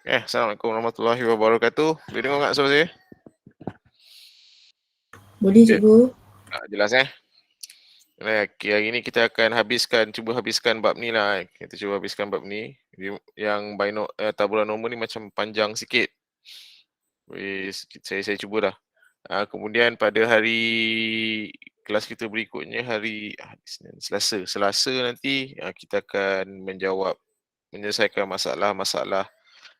Assalamualaikum warahmatullahi wabarakatuh. Boleh dengar tak suara saya? Boleh Okay. cikgu. Jelas Okay, hari ni kita akan cuba habiskan bab ni lah. Kita cuba habiskan bab ni. Yang taburan nombor ni macam panjang sikit. Saya cuba dah. Kemudian pada hari kelas kita berikutnya, hari Selasa. Selasa nanti kita akan menyelesaikan masalah-masalah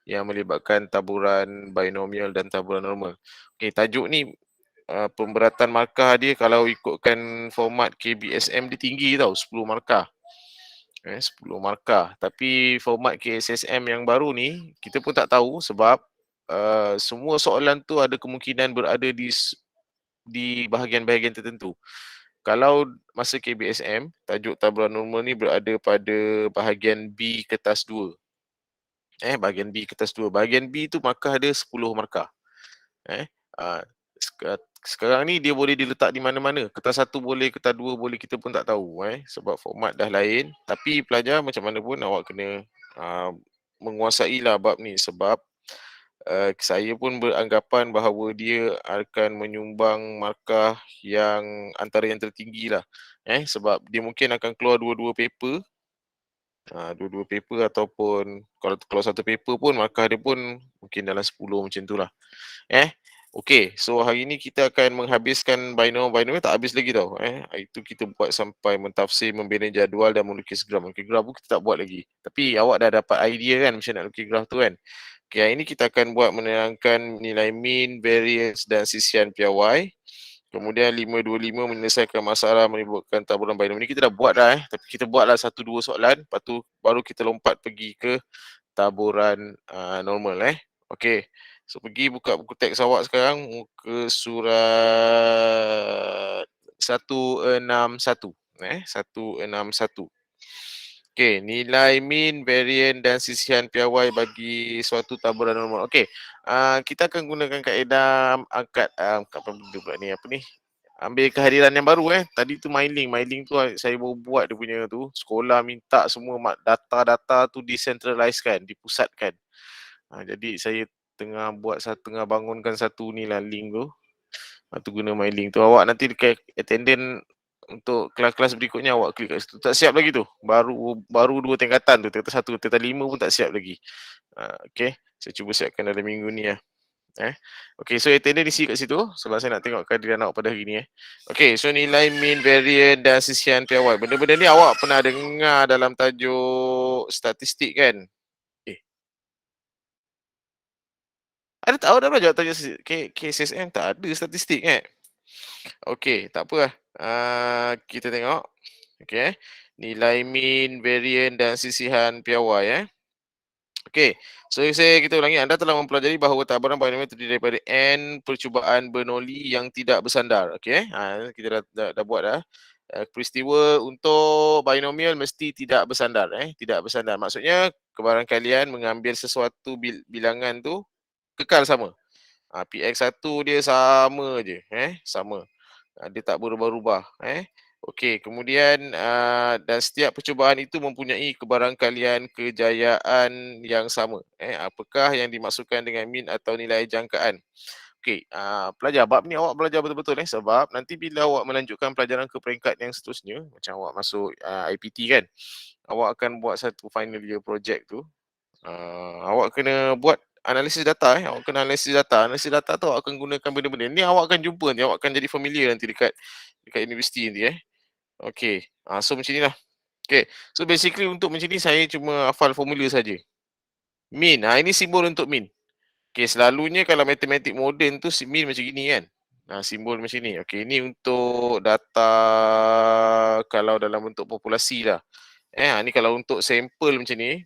yang melibatkan taburan binomial dan taburan normal. Okey, tajuk ni pemberatan markah dia kalau ikutkan format KBSM dia tinggi tau, 10 markah. 10 markah. Tapi format KSSM yang baru ni kita pun tak tahu sebab semua soalan tu ada kemungkinan berada di bahagian-bahagian tertentu. Kalau masa KBSM, tajuk taburan normal ni berada pada bahagian B kertas 2. Bahagian B kertas 2. Bahagian B tu markah ada 10 markah. Sekarang ni dia boleh diletak di mana-mana. Kertas 1 boleh, kertas 2 boleh, kita pun tak tahu sebab format dah lain. Tapi pelajar macam mana pun awak kena menguasai lah bab ni sebab saya pun beranggapan bahawa dia akan menyumbang markah yang antara yang tertinggi lah. Sebab dia mungkin akan keluar dua-dua paper. Dua-dua paper ataupun kalau satu paper pun markah dia pun mungkin dalam 10 macam tu lah. Okey, so hari ni kita akan menghabiskan binomial tak habis lagi tau. Hari tu kita buat sampai mentafsir, membina jadual dan melukis graf. Melukis graf pun kita tak buat lagi. Tapi awak dah dapat idea kan macam nak lukis graf tu kan. Okey, hari ni kita akan buat menerangkan nilai mean, variance dan sisian piawai. Kemudian 525 menyelesaikan masalah melibatkan taburan binomial. Ni kita dah buat dah tapi kita buatlah 1-2 soalan, lepas tu baru kita lompat pergi ke taburan normal Okey. So pergi buka buku teks awak sekarang, muka surat 161. 161. Okey, nilai mean, variance dan sisian piawai bagi suatu taburan normal. Okey. Kita akan gunakan kaedah angkat apa benda pula ni, apa ni? Ambil kehadiran yang baru Tadi tu mailing tu saya baru buat dia punya tu. Sekolah minta semua data-data tu decentralize-kan, dipusatkan. Jadi saya tengah bangunkan satu ni lah link tu. Tu guna mailing tu. Awak nanti dekat attendant untuk kelas-kelas berikutnya awak klik kat situ. Tak siap lagi tu. Baru 2 tingkatan tu. Tingkatan 1, tingkatan 5 pun tak siap lagi. Okey. Saya cuba siapkan dalam minggu ni lah. Okey, so attendant isi kat situ sebab saya nak tengok kehadiran awak pada hari ni Okey, so nilai mean, variance dan sisian piawai. Benda-benda ni awak pernah dengar dalam tajuk statistik kan? Ada tak awak dah belajar tajuk KSSM? Tak ada statistik Okey, tak apa lah. Kita tengok. Okey, nilai mean, variance dan sisihan piawai Okey, so kita ulangi. Anda telah mempelajari bahawa taburan binomial terdiri daripada n percubaan Bernoulli yang tidak bersandar. Okey, kita dah buat dah. Peristiwa untuk binomial mesti tidak bersandar. Tidak bersandar. Maksudnya kebarangkalian mengambil sesuatu bilangan tu kekal sama. PX1 dia sama je. Sama. Dia tak berubah-ubah. Okey, kemudian dan setiap percubaan itu mempunyai kebarangkalian kejayaan yang sama. Apakah yang dimaksudkan dengan mean atau nilai jangkaan? Okey, pelajar, bab ni awak belajar betul-betul sebab nanti bila awak melanjutkan pelajaran ke peringkat yang seterusnya, macam awak masuk IPT kan, awak akan buat satu final year project tu. Awak kena buat analisis data awak kena analisis data tu awak akan gunakan benda-benda ni, awak akan jumpa nanti, awak akan jadi familiar nanti dekat universiti nanti Okey, so macam inilah. Okey, so basically untuk macam ni saya cuma hafal formula saja. Mean, ini simbol untuk mean. Okey, selalunya kalau matematik moden tu mean macam gini kan. Simbol macam ni. Okey, ini untuk data kalau dalam bentuk populasi lah. Ni kalau untuk sampel macam ni,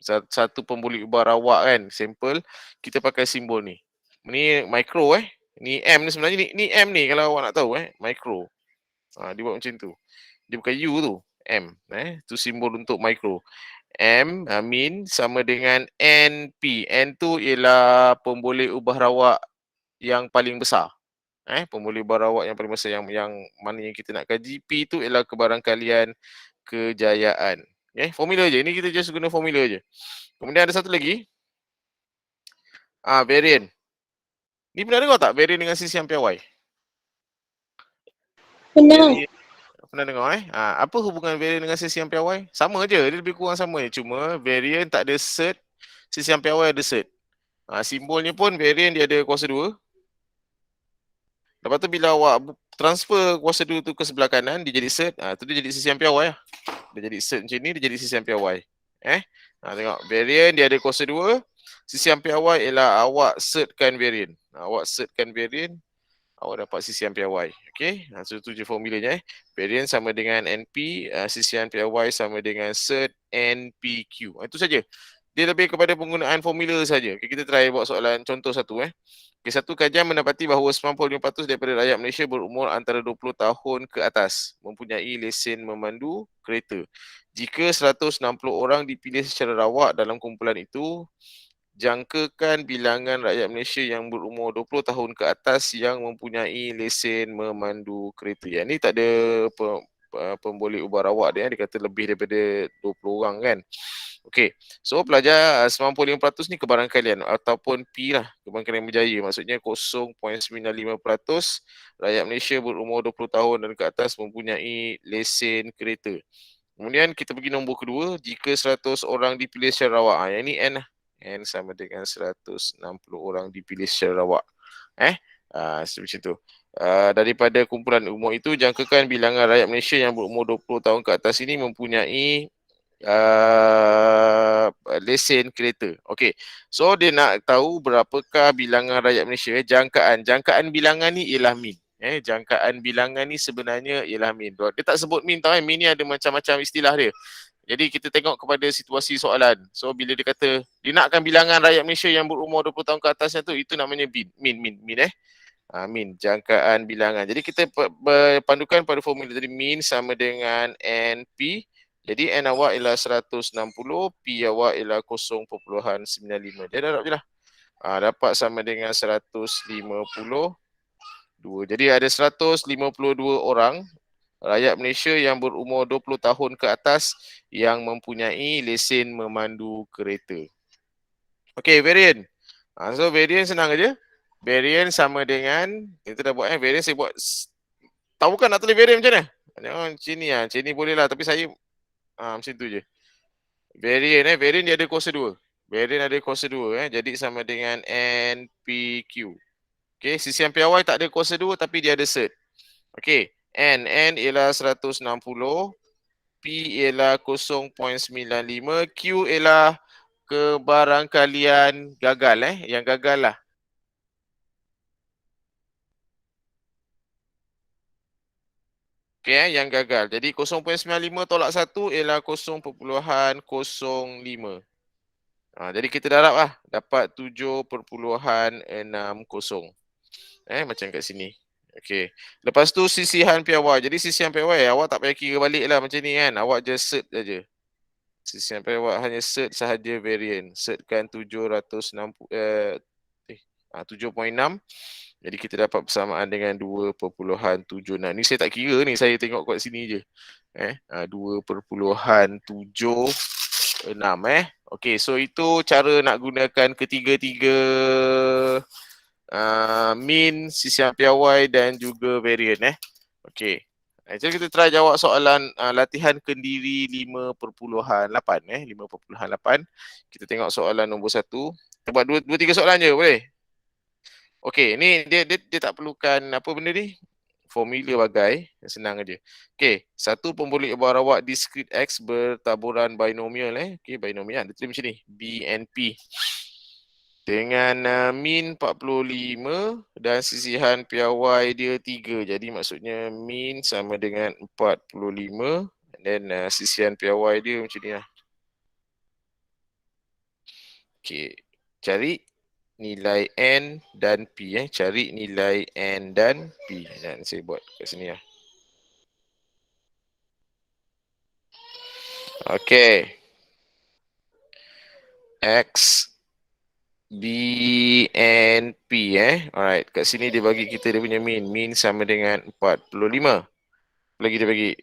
satu pembuli ubah rawak kan, sampel, kita pakai simbol ni. Ni micro Ni M ni sebenarnya ni M ni kalau awak nak tahu micro. Dia buat macam tu. Dia bukan U tu, M. Tu simbol untuk micro. M, mean sama dengan NP. N tu ialah pemboleh ubah rawak yang paling besar. Pemboleh ubah rawak yang paling besar yang mana yang kita nak kaji. P tu ialah kebarangkalian kejayaan. Formula je. Ini kita just guna formula je. Kemudian ada satu lagi. Varian. Ni pernah dengar tak varian dengan sisian piawai? Pernah. Varian. Pernah dengar apa hubungan varian dengan sisian piawai? Sama je, dia lebih kurang sama je. Cuma varian tak ada cert, sisian piawai ada cert. Simbolnya pun varian dia ada kuasa 2. Lepas tu bila awak transfer kuasa 2 tu ke sebelah kanan, dia jadi cert. Tu dia jadi sisian piawai lah. Dia jadi cert macam ni, dia jadi sisian piawai. Tengok, varian dia ada kuasa 2. Sisian piawai ialah awak certkan varian. Awak certkan varian, awak dapat sisian piawai. Okey, so tu je formulanya. Varian sama dengan NP, sisian piawai sama dengan cert NPQ. Itu saja. Dia lebih kepada penggunaan formula saja. Okay, kita try buat soalan contoh satu. Satu kajian mendapati bahawa 95% daripada rakyat Malaysia berumur antara 20 tahun ke atas mempunyai lesen memandu kereta. Jika 160 orang dipilih secara rawak dalam kumpulan itu, jangkakan bilangan rakyat Malaysia yang berumur 20 tahun ke atas yang mempunyai lesen memandu kereta. Yang ni tak ada pemboleh ubah rawak dia. Dia kata lebih daripada 20 orang kan. Okey, so pelajar 95% ni kebarangkalian ataupun P lah, kebarangkalian berjaya. Maksudnya 0.95% rakyat Malaysia berumur 20 tahun dan ke atas mempunyai lesen kereta. Kemudian kita pergi nombor kedua, jika 100 orang dipilih secara rawak. Yang ni N lah. N sama dengan 160 orang dipilih secara rawak. Macam tu. Daripada kumpulan umur itu, jangkakan bilangan rakyat Malaysia yang berumur 20 tahun ke atas ini mempunyai lesen kereta. Okey. So dia nak tahu berapakah bilangan rakyat Malaysia. Jangkaan bilangan ni ialah min. Jangkaan bilangan ni sebenarnya ialah min. Dia tak sebut min tau. Min ni ada macam-macam istilah dia. Jadi kita tengok kepada situasi soalan. So bila dia kata dia nakkan bilangan rakyat Malaysia yang berumur 20 tahun ke atasnya tu, itu namanya min. Min, jangkaan bilangan. Jadi kita berpandukan pada formula tadi, min sama dengan NP. Jadi N awak ialah 160, P awak ialah 0.95. Dia darab je lah. Dapat sama dengan 152. Jadi ada 152 orang rakyat Malaysia yang berumur 20 tahun ke atas yang mempunyai lesen memandu kereta. Okey, varian. So varian senang aja. Varian sama dengan, kita dah buat varian saya buat. Tahu kan nak tulis varian macam mana? Macam ni lah. Macam ni boleh lah. Tapi saya macam tu je. Varian varian dia ada kuasa 2. Varian ada kuasa 2 jadi sama dengan NPQ. Okey, sisian piawai tak ada kuasa 2 tapi dia ada cert. Okey, N ialah 160, P ialah 0.95, Q ialah kebarangkalian gagal yang gagal lah. Okey yang gagal. Jadi 0.95 tolak 1 ialah 0.05. Jadi kita darab lah. Dapat 7.60. Macam kat sini. Okey. Lepas tu sisihan piawai. Jadi sisihan piawai awak tak payah kira balik lah macam ni kan. Awak just cert saja. Sisihan piawai hanya cert sahaja varian. Certkan 7.6. Jadi kita dapat persamaan dengan 2.76. Ni saya tak kira ni. Saya tengok kat sini je. 2.76. Okey, so itu cara nak gunakan ketiga-tiga min, sisian piawai dan juga varian. Okey. Jadi kita try jawab soalan latihan kendiri 5.8. 5.8. Kita tengok soalan nombor 1. Kita buat 2-3 soalan je boleh? Okey, ni dia tak perlukan apa benda ni? Formula bagai, senang aja. Okey, satu pemboleh ubah rawak diskrit X bertaburan binomial Okey, binomial dia tulis macam ni, BNP. Dengan min 45 dan sisihan piawai dia 3. Jadi maksudnya min sama dengan 45 dan sisihan piawai dia macam ni lah. Okey, cari nilai N dan P. Cari nilai N dan P. Dan saya buat kat sini lah. Okey. X, B, N, P. Alright. Kat sini dia bagi kita dia punya min. Min sama dengan 45. Lagi dia bagi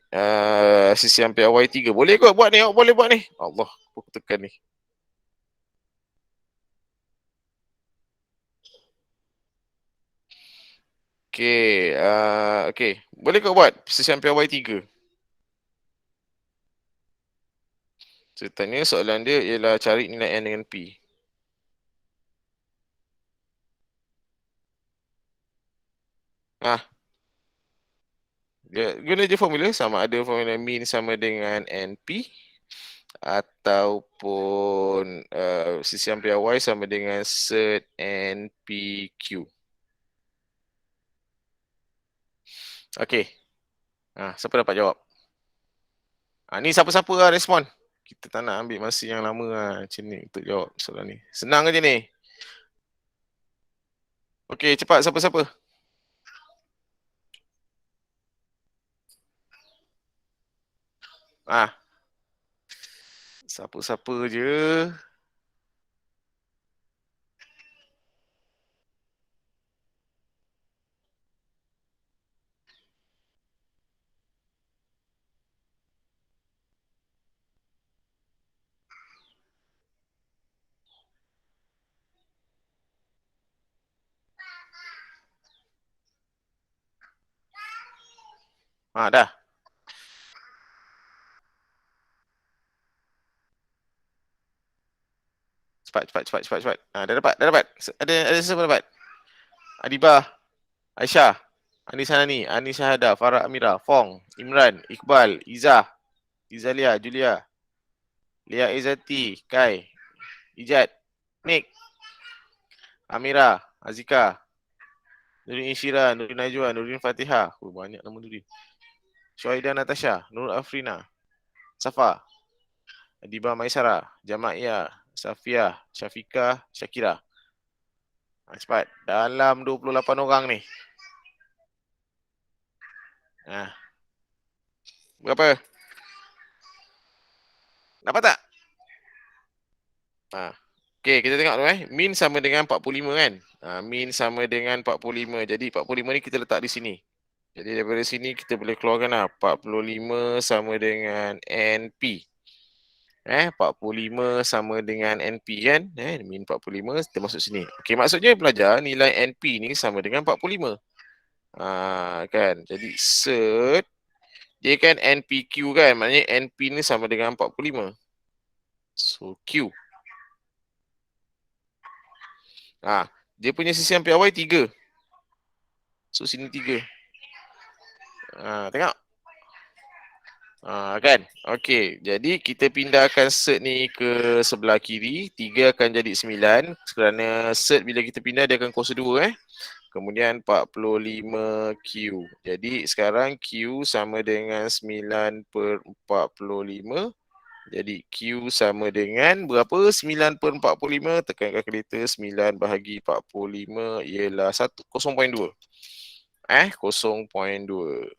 sisihan piawai 3. Boleh kot buat ni. Boleh buat ni. Allah, aku tekan ni. Okey. Boleh kau buat sesiam PY 3? Ceritanya soalan dia ialah cari nilai N dengan P. Ah, dia guna je formula, sama ada formula min sama dengan NP ataupun sisian PY sama dengan sert NPQ. Okey. Siapa dapat jawab? Ni siapa-siapa lah respon. Kita tak nak ambil masa yang lama lah macam ni untuk jawab soalan ni. Senang aja ni. Okey, cepat siapa-siapa? Ah, siapa-siapa je. Dah. Cepat. Dah dapat. Ada siapa dapat? Adibah, Aisyah, Anis Hanani, Anis Syahada, Farah Amira, Fong, Imran, Iqbal, Izzah, Izalia, Julia, Lia Izzati, Kai, Ijat, Nick, Amira, Azika, Nurin Insyira, Nurin Najwa, Nurin Fatihah. Banyak nama Nurin. Syuaida Natasha, Nur Afrina, Safa, Adiba Maisara, Jamaia, Safia, Syafiqah, Syakira. Cepat. Dalam 28 orang ni. Berapa? Dapat tak? Okey, kita tengok tu Min sama dengan 45 kan? Min sama dengan 45. Jadi 45 ni kita letak di sini. Jadi daripada sini kita boleh keluarkan lah 45 sama dengan NP. 45 sama dengan NP kan? Min 45 kita masuk sini. Okey, maksudnya pelajar nilai NP ni sama dengan 45. Kan? Jadi cert dia kan NPQ kan? Maknanya NP ni sama dengan 45. So Q. Dia punya sisian PY 3. So sini 3. Tengok. Kan? Okey. Jadi kita pindahkan cert ni ke sebelah kiri. 3 akan jadi 9. Kerana cert bila kita pindah dia akan kuasa 2 Kemudian 45Q. Jadi sekarang Q sama dengan 9 per 45. Jadi Q sama dengan berapa? 9 per 45. Tekan kalkulator. 9 bahagi 45 ialah 0.2. 0.2.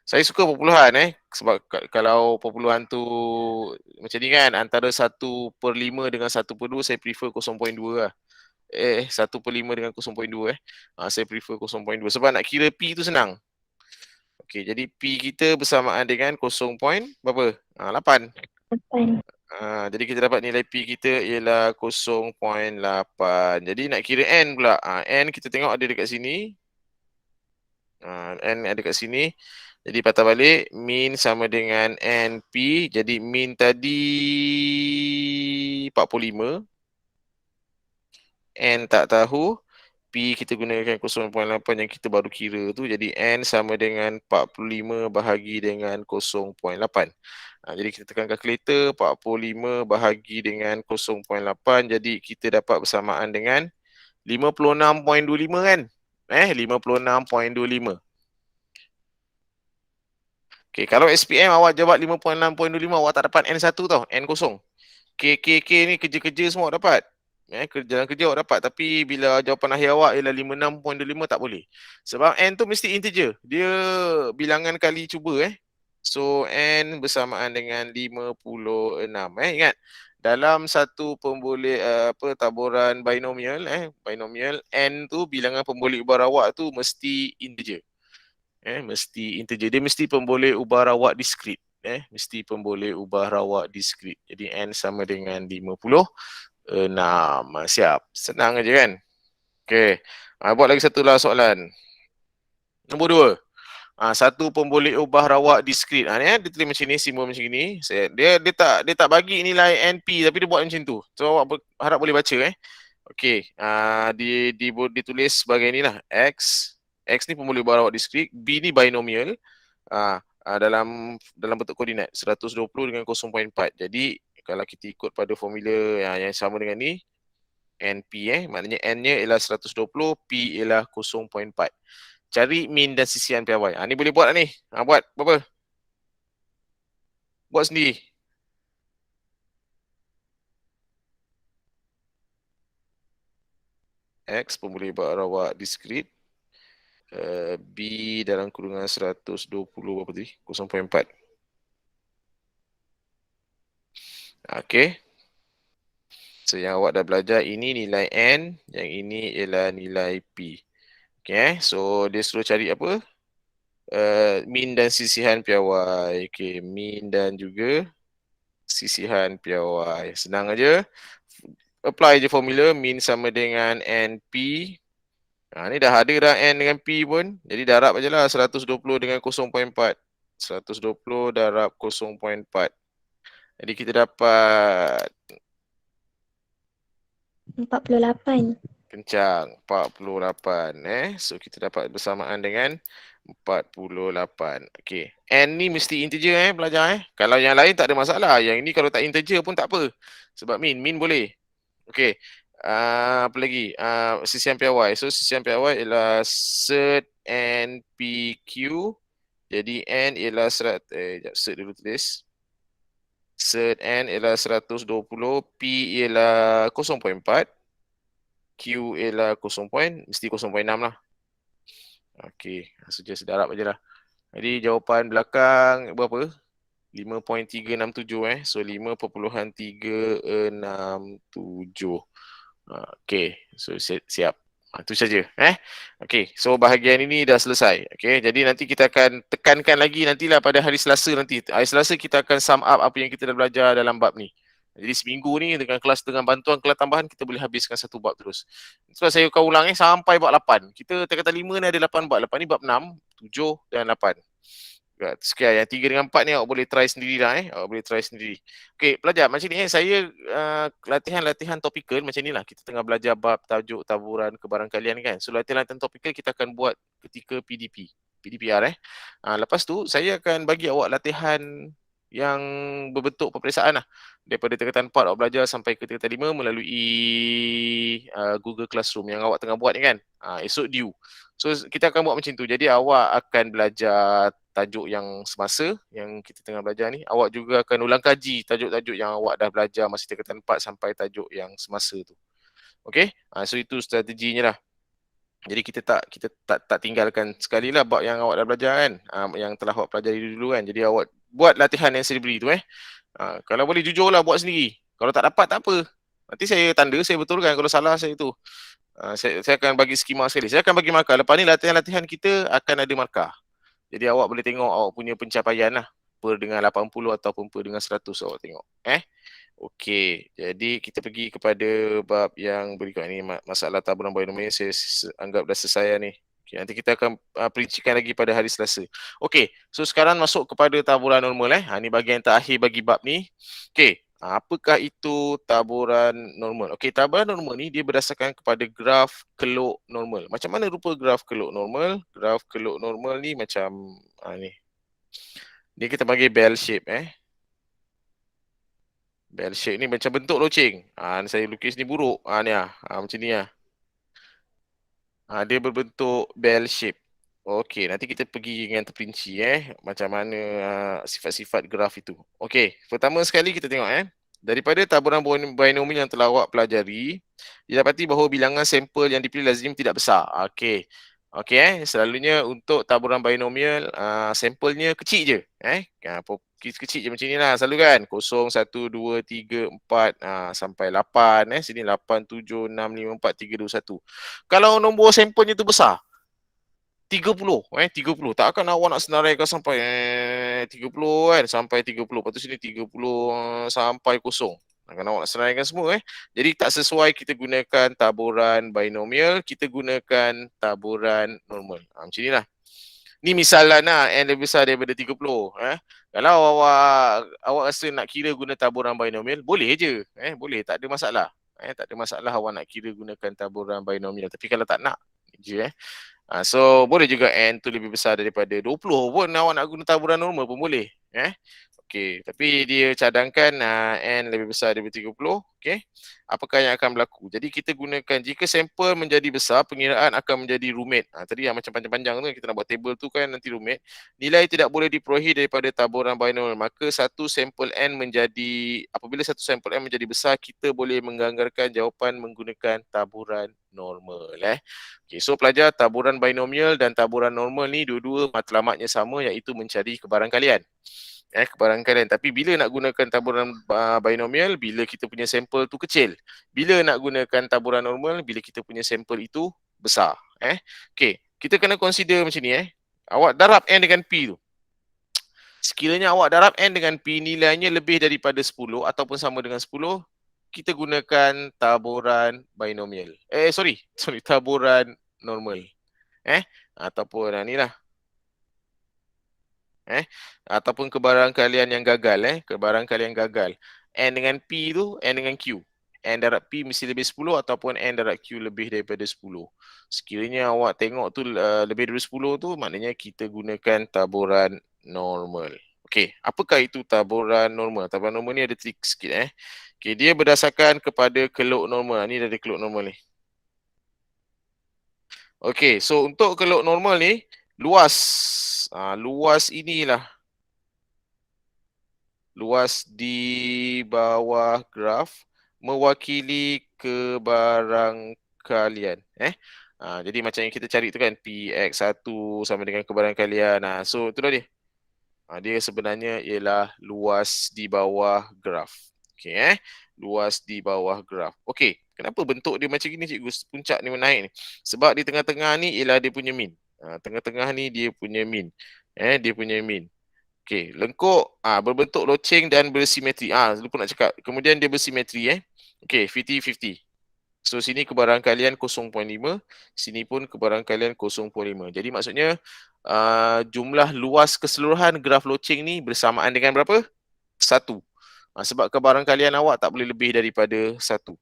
Saya suka perpuluhan sebab kalau perpuluhan tu macam ni kan, antara 1/5 dengan 1/2 saya prefer 0.2 lah. 1/5 dengan 0.2 saya prefer 0.2 sebab nak kira P tu senang. Okey, jadi P kita bersamaan dengan 0. Berapa? 8. 8. Jadi kita dapat nilai P kita ialah 0.8. Jadi nak kira N pula. N kita tengok ada dekat sini. N ada kat sini. Jadi patah balik, min sama dengan NP. Jadi min tadi 45. N tak tahu. P kita gunakan 0.8 yang kita baru kira tu. Jadi N sama dengan 45 bahagi dengan 0.8. Jadi kita tekan kalkulator, 45 bahagi dengan 0.8. Jadi kita dapat bersamaan dengan 56.25 kan? 56.25. Okay, kalau SPM awak jawab 56.25, awak tak dapat N1 tau, N kosong. K ni kerja-kerja semua awak dapat. Jalan kerja awak dapat, tapi bila jawapan akhir awak ialah 56.25 tak boleh. Sebab N tu mesti integer. Dia bilangan kali cuba So N bersamaan dengan 56. Ingat, dalam satu pemboleh taburan binomial binomial N tu bilangan pemboleh ubarawak tu mesti integer. Mesti integer. Dia mesti pemboleh ubah rawak diskrit. Mesti pemboleh ubah rawak diskrit. Jadi N sama dengan 56. Siap. Senang aja kan? Okey. Buat lagi satu lah soalan. Nombor 2. Satu pun boleh ubah rawak diskrit. Ni dia tulis macam ni, simbol macam ni. Dia tak bagi nilai NP tapi dia buat macam tu. So awak harap boleh baca Okey, ditulis sebagai ni lah. X ni pun boleh ubah rawak diskrit. B ni binomial. Dalam bentuk koordinat 120 dengan 0.4. Jadi kalau kita ikut pada formula yang sama dengan ni, NP maknanya N-nya ialah 120, P ialah 0.4. Cari min dan sisihan piawai. Ni boleh buat ni. Buat berapa? Buat sendiri. X pun boleh buat rawak diskrit. B dalam kurungan 120 berapa tadi? 0.4. Okey. So yang awak dah belajar ini nilai N, yang ini ialah nilai P. Okey So dia suruh cari apa? Min dan sisihan piawai. Okey, min dan juga sisihan piawai. Senang aja. Apply je formula min sama dengan NP. Ni dah ada dah N dengan P pun. Jadi darab aje lah 120 dengan 0.4. 120 darab 0.4. Jadi kita dapat 48. kencang 48 So kita dapat bersamaan dengan 48. Okey. N ni mesti integer pelajar Kalau yang lain tak ada masalah. Yang ini kalau tak integer pun tak apa. Sebab min boleh. Okey. Apa lagi? Sisihan piawai. So sisihan piawai ialah cert NPQ. Jadi N ialah cert dulu tulis. Cert N ialah 120, P ialah 0.4, Q ialah 0. Mesti 0.6 lah. Okey, suggest darab aje lah. Jadi jawapan belakang berapa? 5.367 So 5.367. Okey, so siap. Itu saja Okey, so bahagian ini dah selesai. Okey, jadi nanti kita akan tekankan lagi nantilah pada hari Selasa nanti. Hari Selasa kita akan sum up apa yang kita dah belajar dalam bab ni. Jadi seminggu ni dengan bantuan kelas tambahan kita boleh habiskan satu bab terus. Sebab saya akan ulang sampai bab 8. Kita kata 5 ni ada 8 bab. 8 ni bab 6, 7 dan 8. Sekian yang 3 dengan 4 ni awak boleh try sendiri lah Awak boleh try sendiri. Okey, pelajar macam ni saya latihan topikal macam ni lah. Kita tengah belajar bab tajuk taburan kebarangkalian kan. So latihan topikal kita akan buat ketika PDPR lepas tu saya akan bagi awak latihan yang berbentuk peperiksaan lah. Daripada tingkatan 4 awak belajar sampai ke tingkatan 5 melalui Google Classroom yang awak tengah buat ni kan. Esok due. So kita akan buat macam tu. Jadi awak akan belajar tajuk yang semasa yang kita tengah belajar ni. Awak juga akan ulang kaji tajuk-tajuk yang awak dah belajar masa tingkatan 4 sampai tajuk yang semasa tu. Okey? So itu strateginya lah. Jadi kita tak tinggalkan sekali lah bab yang awak dah belajar kan. Yang telah awak pelajari dulu kan. Jadi awak buat latihan yang saya beri tu kalau boleh jujur lah buat sendiri. Kalau tak dapat tak apa. Nanti saya tanda, saya betulkan kalau salah saya tu. Saya akan bagi skema sekali. Saya akan bagi markah. Lepas ni latihan-latihan kita akan ada markah. Jadi awak boleh tengok awak punya pencapaian lah. Per dengan 80 ataupun per dengan 100 awak tengok. Okey, jadi kita pergi kepada bab yang berikut ni. Masalah taburan binomial saya anggap dah selesai ni. Okay, nanti kita akan perincikan lagi pada hari Selasa. Okey, so sekarang masuk kepada taburan normal ni bahagian terakhir bagi bab ni. Okey, apakah itu taburan normal? Okey, taburan normal ni dia berdasarkan kepada graf kelok normal. Macam mana rupa graf kelok normal? Graf kelok normal ni macam ni. Dia kita panggil bell shape Bell shape ni macam bentuk loceng. Saya lukis ni buruk. Ni macam ni dia berbentuk bell shape. Okey, nanti kita pergi dengan terperinci macam mana sifat-sifat graf itu. Okey, pertama sekali kita tengok daripada taburan binomial yang telah awak pelajari, didapati bahawa bilangan sampel yang dipilih lazim tidak besar. Okey. Okey selalunya untuk taburan binomial sampelnya kecil je kecil je macam ni lah selalu kan 0, 1, 2, 3, 4 sampai 8 sini 8, 7, 6, 5, 4, 3, 2, 1. Kalau nombor sampelnya tu besar 30 30 takkan awak nak senaraikan sampai 30 kan sampai 30 lepas tu sini 30 sampai 0 kan awak nak senaraikan semua jadi tak sesuai kita gunakan taburan binomial, kita gunakan taburan normal macam ni lah. Ni misalan lah, n lebih besar daripada 30. Kalau awak rasa nak kira guna taburan binomial, boleh je. Boleh, tak ada masalah. Tak ada masalah awak nak kira gunakan taburan binomial. Tapi kalau tak nak, je so boleh juga n tu lebih besar daripada 20 pun awak nak guna taburan normal pun boleh. Okey, tapi dia cadangkan n lebih besar daripada 30. Okey. Apakah yang akan berlaku? Jadi kita gunakan, jika sampel menjadi besar, pengiraan akan menjadi rumit. Tadi yang macam panjang-panjang tu, kita nak buat table tu kan nanti rumit. Nilai tidak boleh diperolehi daripada taburan binomial. Maka satu sampel n menjadi, apabila satu sampel n menjadi besar, kita boleh menganggarkan jawapan menggunakan taburan normal. Okey, so pelajar, taburan binomial dan taburan normal ni dua-dua matlamatnya sama, iaitu mencari kebarangkalian. Kebarangkalian. Tapi bila nak gunakan taburan binomial, bila kita punya sampel tu kecil. Bila nak gunakan taburan normal, bila kita punya sampel itu besar. Okey, kita kena consider macam ni. Awak darab n dengan p tu. Sekiranya awak darab n dengan p, nilainya lebih daripada 10 ataupun sama dengan 10, kita gunakan taburan binomial. Sorry, taburan normal. Ataupun ni lah. Ataupun kebarangkalian yang gagal. Kebarangkalian gagal. N dengan P tu, N dengan Q. N darab P mesti lebih 10 ataupun N darab Q lebih daripada 10. Sekiranya awak tengok tu lebih daripada 10 tu, maknanya kita gunakan taburan normal. Okey, apakah itu taburan normal? Taburan normal ni ada trik sikit. Okey, dia berdasarkan kepada keluk normal. Ni ada keluk normal ni. Okey, so untuk keluk normal ni, luas. Luas inilah. Luas di bawah graf mewakili kebarangkalian. Jadi macam yang kita cari tu kan, Px1 sama dengan kebarangkalian. So itulah dia. Dia sebenarnya ialah luas di bawah graf. Okey, luas di bawah graf. Okey, kenapa bentuk dia macam gini cikgu? Puncak ni menaik ni. Sebab di tengah-tengah ni ialah dia punya min. Tengah-tengah ni dia punya min. Dia punya min. Okey, lengkuk berbentuk loceng dan bersimetri. Lupa nak cakap. Kemudian dia bersimetri. Okey, 50-50. So sini kebarangkalian 0.5, sini pun kebarangkalian 0.5. Jadi maksudnya jumlah luas keseluruhan graf loceng ni bersamaan dengan berapa? 1. Sebab kebarangkalian awak tak boleh lebih daripada 1.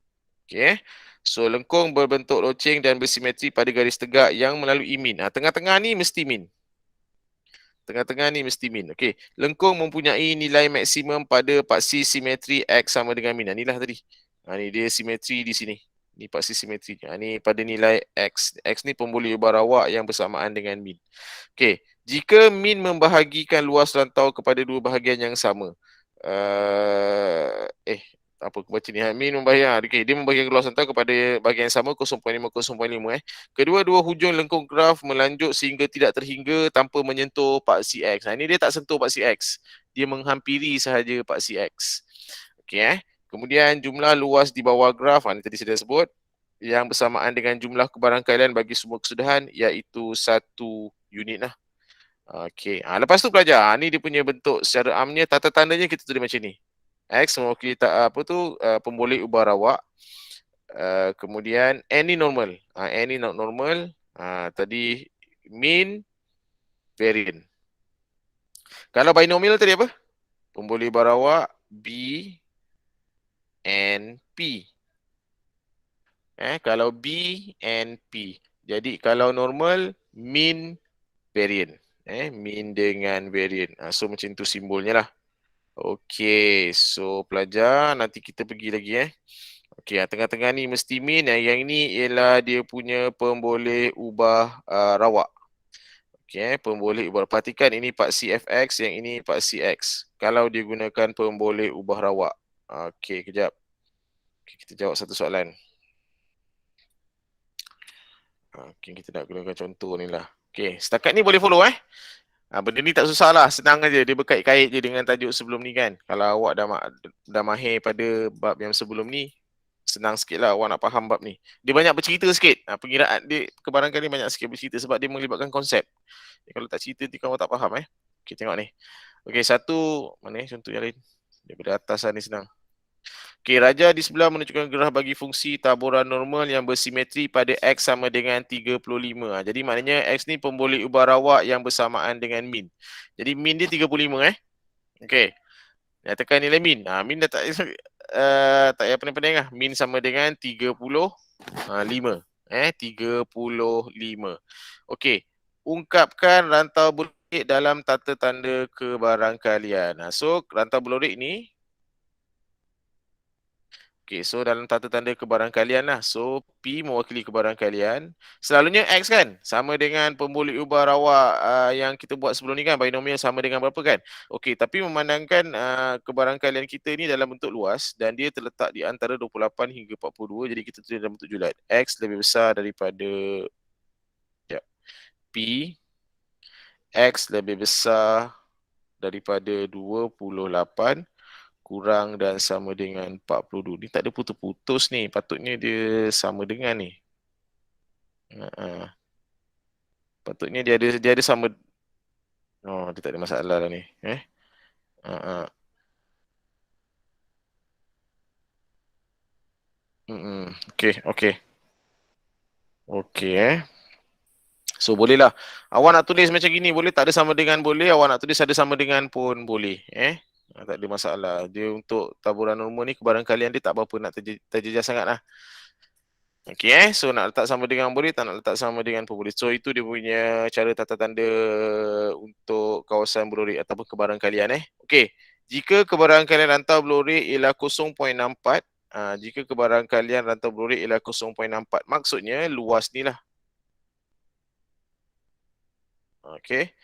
Okey. So lengkung berbentuk loceng dan bersimetri pada garis tegak yang melalui min. Tengah-tengah ni mesti min. Tengah-tengah ni mesti min. Okey, lengkung mempunyai nilai maksimum pada paksi simetri X sama dengan min. Inilah tadi. Ni dia simetri di sini. Ni paksi simetri. Ni pada nilai X. X ni pemboleh ubah rawak yang bersamaan dengan min. Okey, jika min membahagikan luas rantau kepada dua bahagian yang sama. Apa aku baca ni? Min membahagikan. Okey, dia membahagikan luas rantau kepada bahagian yang sama 0.5. Kedua-dua hujung lengkung graf melanjut sehingga tidak terhingga tanpa menyentuh paksi X. Ini dia tak sentuh paksi X. Dia menghampiri sahaja paksi X. Okey. Kemudian jumlah luas di bawah graf, ini tadi saya dah sebut, yang bersamaan dengan jumlah kebarangkalian bagi semua kesudahan, iaitu 1 unit lah. Okey. Lepas tu pelajar, ni dia punya bentuk secara amnya, tata tandanya kita tulis macam ni. X mewakili pemboleh ubah rawak. Kemudian N ni normal. N ni not normal. Tadi mean, variant. Kalau binomial tadi apa? Pemboleh ubah rawak B and P. Kalau B and P. Jadi kalau normal, mean, variant. Mean dengan variant. So macam tu simbolnya lah. Okey, so pelajar nanti kita pergi lagi. Okey, tengah-tengah ni mesti min. Yang ini ialah dia punya pemboleh ubah rawak. Okey, pemboleh ubah. Perhatikan ini paksi fx, yang ini paksi x. Kalau dia gunakan pemboleh ubah rawak. Okey, kejap. Okay, kita jawab satu soalan. Okey, kita nak gunakan contoh ni lah. Okey, setakat ni boleh follow benda ni tak susah lah, senang aja. Dia berkait-kait je dengan tajuk sebelum ni kan. Kalau awak dah mahir pada bab yang sebelum ni, senang sikit lah awak nak faham bab ni. Dia banyak bercerita sikit. Pengiraan dia kebarangkali banyak sikit bercerita sebab dia melibatkan konsep. Kalau tak cerita nanti kamu tak faham. Okey, tengok ni. Okey, satu, mana contoh yang lain? Daripada atas ni senang. Okey, raja di sebelah menunjukkan graf bagi fungsi taburan normal yang bersimetri pada X sama dengan 35. Jadi maknanya X ni pemboleh ubah rawak yang bersamaan dengan min. Jadi min dia 35 Okey. Nyatakan nilai min. Min dah tak tak payah pening-pening lah. Min sama dengan 35. 35. Okey. Ungkapkan rantau belorik dalam tata tanda kebarangkalian. So rantau belorik ni so dalam tata tanda kebarangkalian lah. So P mewakili kebarangkalian. Selalunya X kan sama dengan pemboleh ubah rawak yang kita buat sebelum ni kan. Binomial sama dengan berapa kan. Okey, tapi memandangkan kebarangkalian kita ni dalam bentuk luas dan dia terletak di antara 28 hingga 42. Jadi kita tulis dalam bentuk julat. X lebih besar daripada P. X lebih besar daripada 28 kurang dan sama dengan 42. Ni tak ada putus-putus ni. Patutnya dia sama dengan ni. Patutnya dia ada sama. Oh, dia tak ada masalah lah ni. Okey, okey. Okey. So bolehlah. Awak nak tulis macam gini boleh, tak ada sama dengan boleh. Awak nak tulis ada sama dengan pun boleh. Tak ada masalah. Dia untuk taburan normal ni kebarangkalian dia tak berapa nak terjejas sangat lah. Okey so nak letak sama dengan boleh, tak nak letak sama dengan pun boleh. So itu dia punya cara tata tanda untuk kawasan belorik ataupun kebarangkalian Okey. Jika kebarangkalian rantau belorik ialah 0.64, jika kebarangkalian rantau belorik ialah 0.64, maksudnya luas ni lah. Okey.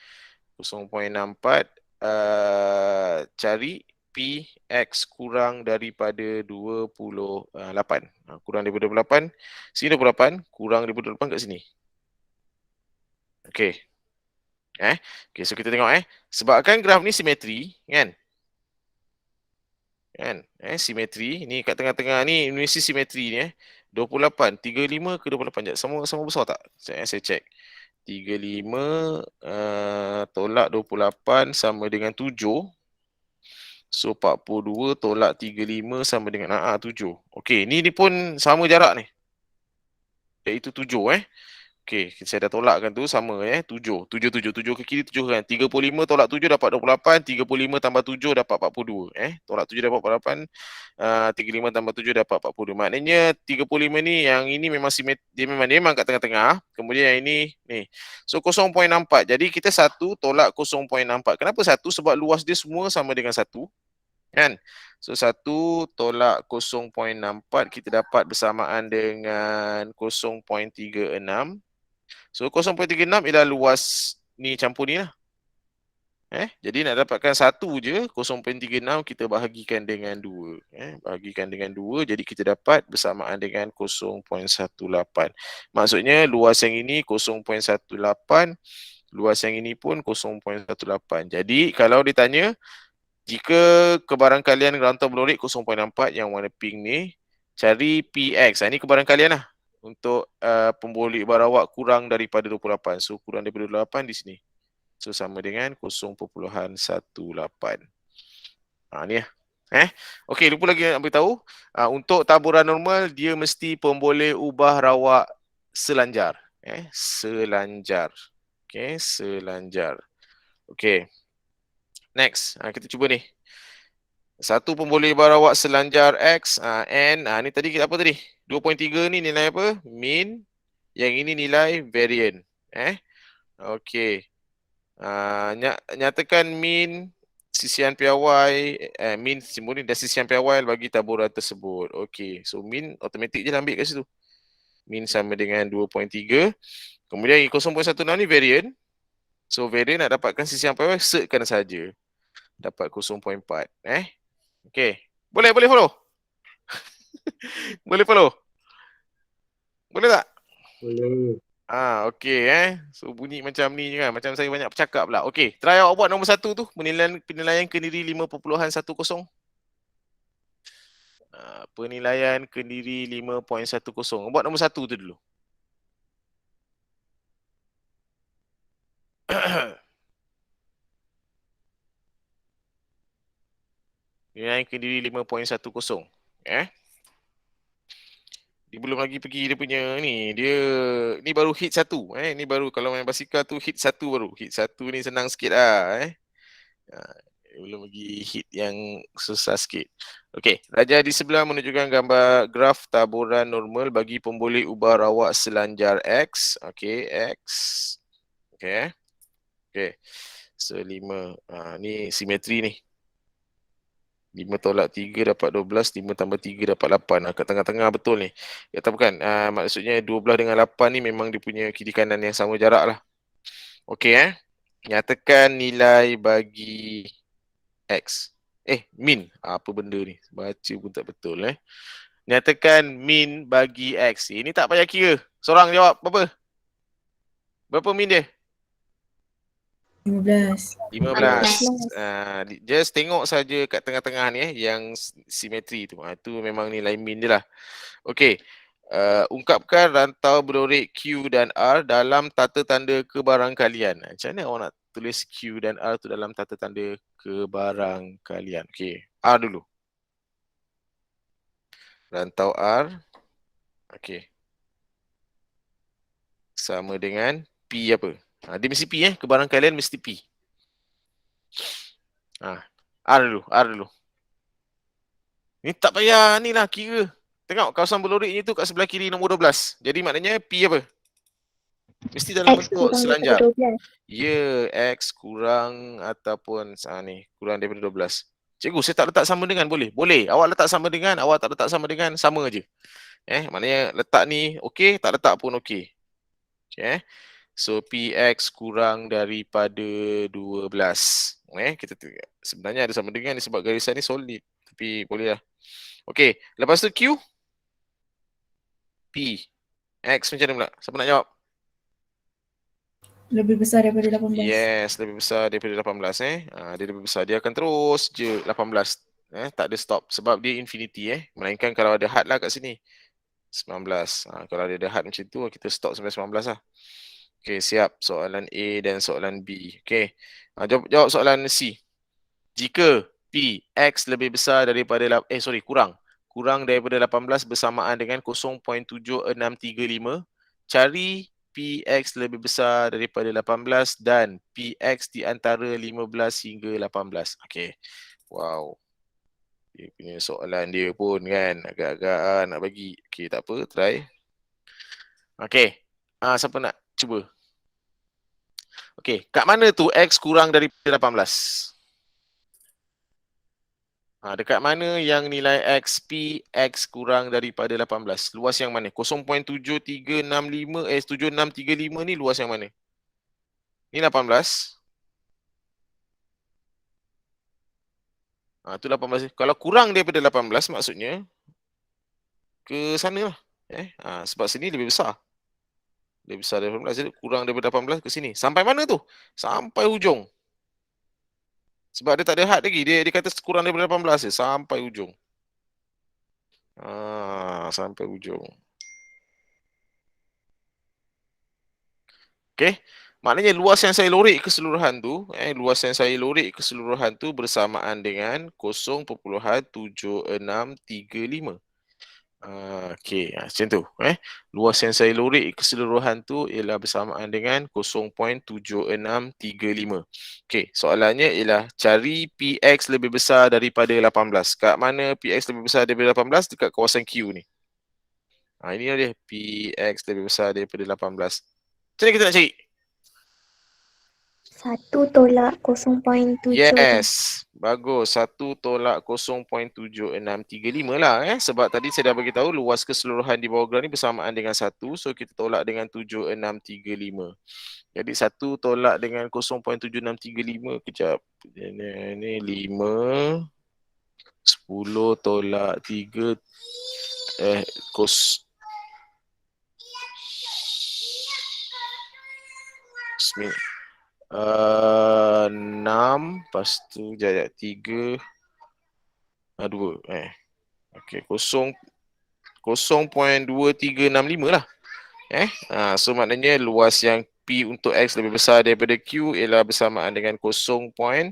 0.64 cari P X kurang daripada 28. Kurang daripada 28. Sini 28, kurang daripada 28 kat sini. Okey. Okey, so kita tengok sebabkan graf ni simetri, kan? Simetri. Ni kat tengah-tengah ni mesti simetri ni 28, 35 ke 28 jap. Sama besar tak? Saya check. 35 tolak 28 sama dengan 7. So 42 tolak 35 sama dengan 7. Okey, ni pun sama jarak ni. Iaitu 7 Okey, saya dah tolakkan tu sama 7. 7 ke kiri 7 kan. 35 tolak 7 dapat 28, 35 tambah 7 dapat 42 Tolak 7 dapat 48, 35 tambah 7 dapat 42. Maknanya 35 ni yang ini memang dia memang kat tengah-tengah. Kemudian yang ini ni. So 0.64. Jadi kita 1 tolak 0.64. Kenapa 1? Sebab luas dia semua sama dengan 1. Kan? So 1 tolak 0.64 kita dapat bersamaan dengan 0.36. So 0.36 ialah luas ni campur ni lah. Jadi nak dapatkan 1 je, 0.36 kita bahagikan dengan 2. Bahagikan dengan 2, jadi kita dapat bersamaan dengan 0.18. Maksudnya luas yang ini 0.18, luas yang ini pun 0.18. Jadi kalau ditanya, jika kebarangkalian rantau belorik 0.64 yang warna pink ni, cari PX. Ini kebarangkalian lah. Untuk pemboleh barawak kurang daripada 28. So kurang daripada 28 di sini. So sama dengan 0.18. Ni lah. Okey, lupa lagi nak beritahu. Untuk taburan normal, dia mesti pemboleh ubah rawak selanjar. Selanjar. Okey, selanjar. Okey. Next, kita cuba ni. Satu pemboleh barawak selanjar X, N. Ni tadi kita apa tadi? 2.3 ni nilai apa? Min. Yang ini nilai varian. Okey. Nyatakan min sisian piawai, min simbol ni dan sisian piawai bagi taburan tersebut. Okey. So min automatik je ambil kat situ. Min sama dengan 2.3. Kemudian 0.16 ni varian. So varian nak dapatkan sisian piawai, searchkan saja. Dapat 0.4. Okey. Boleh follow? Boleh follow? Boleh tak? Boleh. Okey So bunyi macam ni je kan. Macam saya banyak bercakap pula. Okey, try awak buat nombor 1 tu, penilaian kendiri 5.10. Penilaian kendiri 5.10. Buat nombor 1 tu dulu. Penilaian kendiri 5.10. Dia belum lagi pergi dia punya ni. Ni baru hit 1. Ni baru kalau main basikal tu hit 1 baru. Hit 1 ni senang sikit lah. Belum lagi hit yang susah sikit. Okey, raja di sebelah menunjukkan gambar graf taburan normal bagi pemboleh ubah rawak selanjar X. Okey, X. Okey. Okey. So 5. Ni simetri ni. 5 tolak 3 dapat 12, 5 tambah 3 dapat 8. Kat tengah-tengah betul ni. Ya tak bukan. Maksudnya 12 dengan 8 ni memang dia punya kiri kanan yang sama jarak lah. Okey Nyatakan nilai bagi X. Min. Apa benda ni? Baca pun tak betul Nyatakan min bagi X. Ini tak payah kira. Seorang jawab berapa? Berapa min dia? 15. 15. Just tengok saja kat tengah-tengah ni yang simetri tu. Tu memang nilai min dia lah. Okey. Ungkapkan rantau berorek Q dan R dalam tata tanda kebarangkalian. Macam mana awak nak tulis Q dan R tu dalam tata tanda kebarangkalian? Okey. R dulu. Rantau R. Okey. Sama dengan P apa? Dia mesti P kebarangkalian mesti P. R dulu. Ni tak payah ni lah kira. Tengok kawasan berlorek ni tu kat sebelah kiri nombor 12. Jadi maknanya P apa? Mesti dalam X bentuk kurang selanjar. daripada 12. Ya, X kurang ataupun ni kurang daripada 12. Cikgu, saya tak letak sama dengan boleh? Boleh. Awak letak sama dengan, awak tak letak sama dengan, sama aje. Maknanya letak ni okey, tak letak pun okey. Okey So PX kurang daripada 12. Kita sebenarnya ada sama dengan ni sebab garisan ni solid. Tapi boleh lah. Okey, lepas tu Q. P. X macam mana pula? Siapa nak jawab? Lebih besar daripada 18. Yes, lebih besar daripada 18 dia lebih besar. Dia akan terus je 18. Tak ada stop sebab dia infinity Melainkan kalau ada had lah kat sini. 19. Kalau ada had macam tu kita stop sampai 19 lah. Okey, siap. Soalan A dan soalan B. Okey. Jawab soalan C. Jika P X lebih besar daripada kurang daripada 18 bersamaan dengan 0.7635, cari PX lebih besar daripada 18 dan PX di antara 15 hingga 18. Okey. Wow. Dia punya soalan dia pun kan agak-agak nak bagi. Okey, tak apa, try. Okey. Siapa nak cuba? Okey, kat mana tu X kurang daripada 18? Dekat mana yang nilai X, P, X kurang daripada 18? Luas yang mana? 0.7365, 7635 ni luas yang mana? Ni 18. Tu 18. Kalau kurang daripada 18 maksudnya ke sana lah. Sebab sini lebih besar. Lebih besar daripada 18. Jadi kurang daripada 18 ke sini. Sampai mana tu? Sampai hujung. Sebab dia tak ada had lagi. Dia kata kurang daripada 18 je. Sampai hujung. Sampai hujung. Okey. Maknanya luas yang saya lorek keseluruhan tu, bersamaan dengan 0.7635. Okey, macam tu. Luas yang saya lorek keseluruhan tu ialah bersamaan dengan 0.7635. Okey, soalannya ialah cari PX lebih besar daripada 18. Kat mana PX lebih besar daripada 18? Dekat kawasan Q ni. Ini dia PX lebih besar daripada 18. Macam mana kita nak cari? 1 tolak 0.7. Yes, bagus. 1 tolak 0.7635 lah sebab tadi saya dah beritahu luas keseluruhan di bawah graf ni bersamaan dengan 1. So kita tolak dengan 7635. Jadi 1 tolak dengan 0.7635. Kejap. Ini 5. 10 tolak 3. 6, lepas tu 3, 2, okey, 0.2365 lah. So maknanya luas yang P untuk X lebih besar daripada Q ialah bersamaan dengan 0.2365.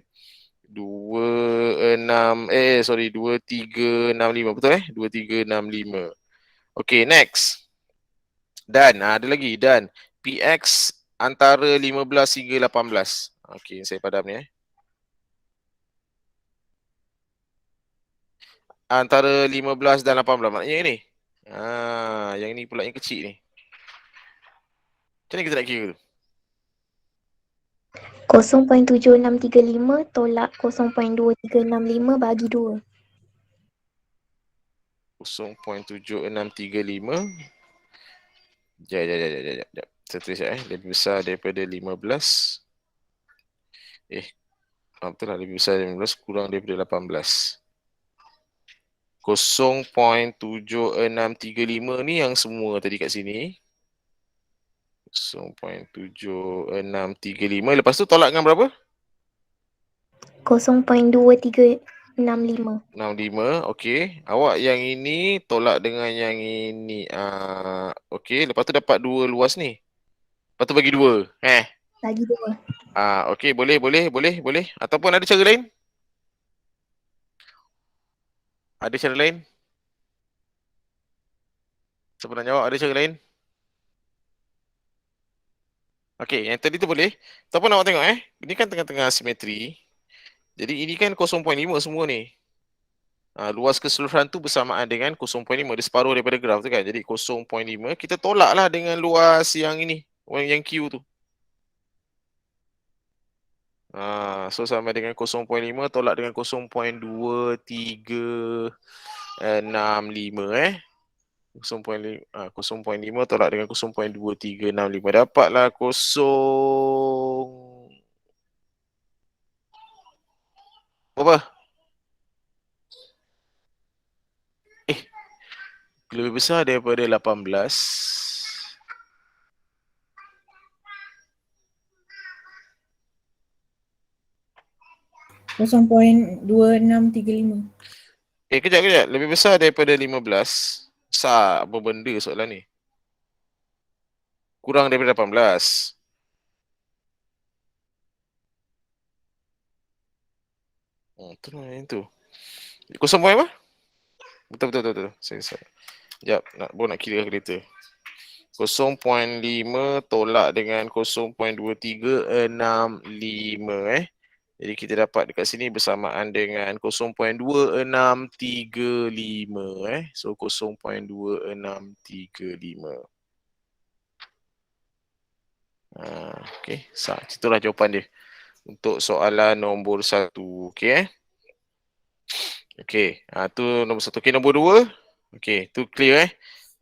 2365. Betul 2365. Okay, next. Dan ada lagi dan PX antara 15 hingga 18. Okay, saya padam ni Antara 15 dan 18. Maknanya ni. Yang ni pula yang kecil ni. Macam mana kita nak kira tu? 0.7635 tolak 0.2365 bagi 2. 0.7635. Sekejap. Saya tulis lebih besar daripada 15. Betul lah, lebih besar daripada 15 kurang daripada 18. 0.7635 ni yang semua tadi kat sini. 0.7635. Lepas tu tolak dengan berapa? 0.2365. 65. Okey. Awak yang ini tolak dengan yang ini. Okey. Lepas tu dapat 2 luas ni. Lepas tu bagi 2. Bagi 2. Okey. Boleh. Ataupun ada cara lain? Ada cara lain? Siapa nak jawab? Ada cara lain? Okey, yang tadi tu boleh. Ataupun awak tengok ini kan tengah-tengah simetri. Jadi ini kan 0.5 semua ni. Luas keseluruhan tu bersamaan dengan 0.5. Dia separuh daripada graf tu kan. Jadi 0.5 kita tolaklah dengan luas yang ini. Yang Q tu. So sama dengan 0.5 tolak dengan 0.2365 0.5 tolak dengan 0.2365. Dapatlah 0 berapa? Lebih besar daripada 18. 0.2635. Kejap. Lebih besar daripada 15. Besar apa benda soalan ni? Kurang daripada 18. Betul lah yang tu. 0 point apa? Betul. Saya. Sekejap, nak kira kereta. 0.5 tolak dengan 0.2365 Jadi kita dapat dekat sini bersamaan dengan 0.2635 So 0.2635. Okey, itulah jawapan dia untuk soalan nombor 1. Okey Okey, tu nombor 1. Okey, nombor 2. Okey, tu clear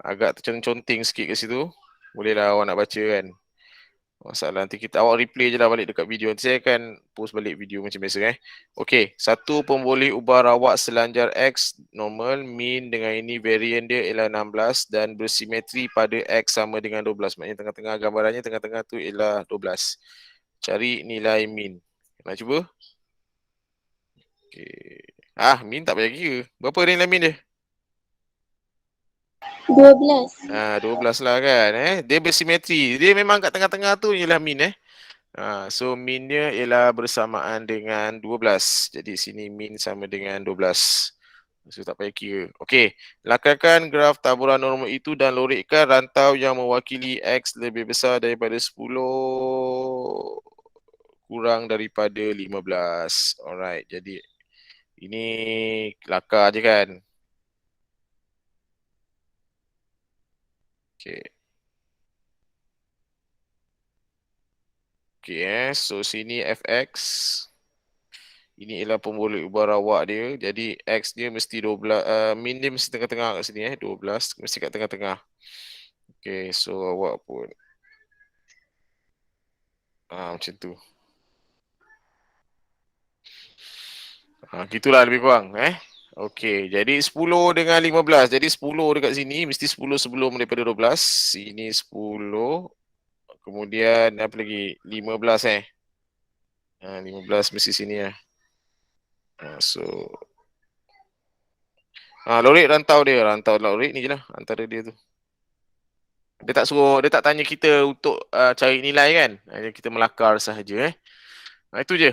Agak terconteng sikit kat situ. Bolehlah awak nak baca kan. Masalah nanti awak replay je lah balik dekat video. Nanti saya akan post balik video macam biasa Okey, satu pemboleh ubah rawak selanjar X normal mean dengan ini varian dia ialah 16 dan bersimetri pada X sama dengan 12. Maknanya tengah-tengah gambarannya tengah-tengah tu ialah 12. Cari nilai mean. Nak cuba? Okey. Mean tak payah kira. Berapa nilai mean dia? 12. 12 lah kan Dia bersimetri. Dia memang kat tengah-tengah tu ialah mean So mean dia ialah bersamaan dengan 12. Jadi sini mean sama dengan 12. So tak payah kira. Okey, lakarkan graf taburan normal itu dan lorikkan rantau yang mewakili X lebih besar daripada 10 kurang daripada 15. Alright, jadi ini lakar je kan. Okey, so sini fx. Ini ialah pemboleh ubah rawak dia. Jadi x dia mesti 12, min dia mesti tengah-tengah kat sini 12 mesti kat tengah-tengah. Okey, so awak pun macam tu. Gitulah lebih kurang Okey, jadi 10 dengan 15. Jadi 10 dekat sini mesti 10 sebelum daripada 12. Ini 10. Kemudian apa lagi? 15 15 mesti sini So lorik rantau dia. Rantau lorik ni je lah antara dia tu. Dia tak tanya kita untuk cari nilai kan. Kita melakar sahaja Itu je.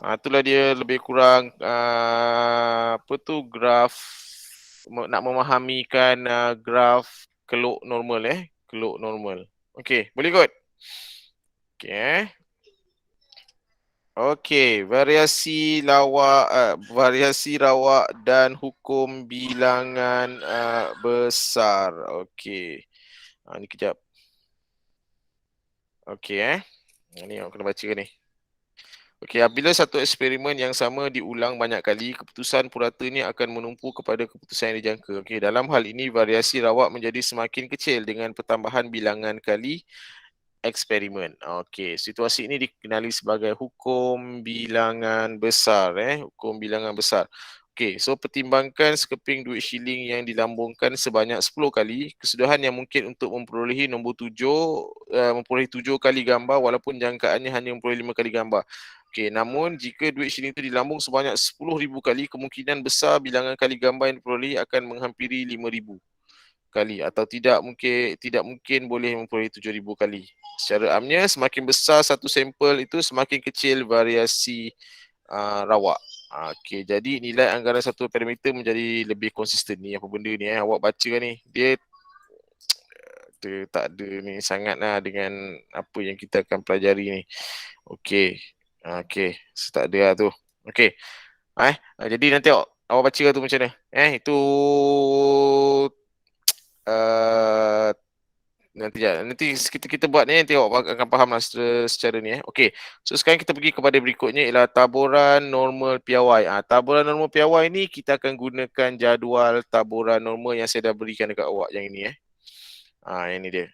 Itulah dia lebih kurang apa tu graf nak memahamikan graf keluk normal keluk normal. Okey, boleh kot. Okey. Okey, variasi rawak dan hukum bilangan besar. Okey. Ni kejap. Okey ni aku kena baca ni. Okey, apabila satu eksperimen yang sama diulang banyak kali, keputusan puratanya akan menumpu kepada keputusan yang dijangka. Okey, dalam hal ini variasi rawak menjadi semakin kecil dengan pertambahan bilangan kali eksperimen. Okey, situasi ini dikenali sebagai hukum bilangan besar. Hukum bilangan besar. Okey, so pertimbangkan sekeping duit shilling yang dilambungkan sebanyak 10 kali. Kesudahan yang mungkin untuk memperolehi nombor 7, memperolehi 7 kali gambar walaupun jangkaannya hanya memperolehi 5 kali gambar. Okey, namun jika duit shilling itu dilambung sebanyak 10,000 kali, kemungkinan besar bilangan kali gambar yang diperolehi akan menghampiri 5,000 kali atau tidak mungkin boleh memperolehi 7,000 kali. Secara amnya, semakin besar satu sampel itu, semakin kecil variasi rawak. Okey, jadi nilai anggaran satu parameter menjadi lebih konsisten. Ni apa benda ni awak baca ni. Dia tak ada ni sangatlah dengan apa yang kita akan pelajari ni. Okey. Okey, tak ada lah tu. Okey. Jadi nanti awak baca tu macam mana? Itu nanti kita buat ni, nanti awak akan faham lah secara ni. Okey. So sekarang kita pergi kepada berikutnya ialah taburan normal piawai. Taburan normal piawai ni kita akan gunakan jadual taburan normal yang saya dah berikan dekat awak yang ini yang ni dia.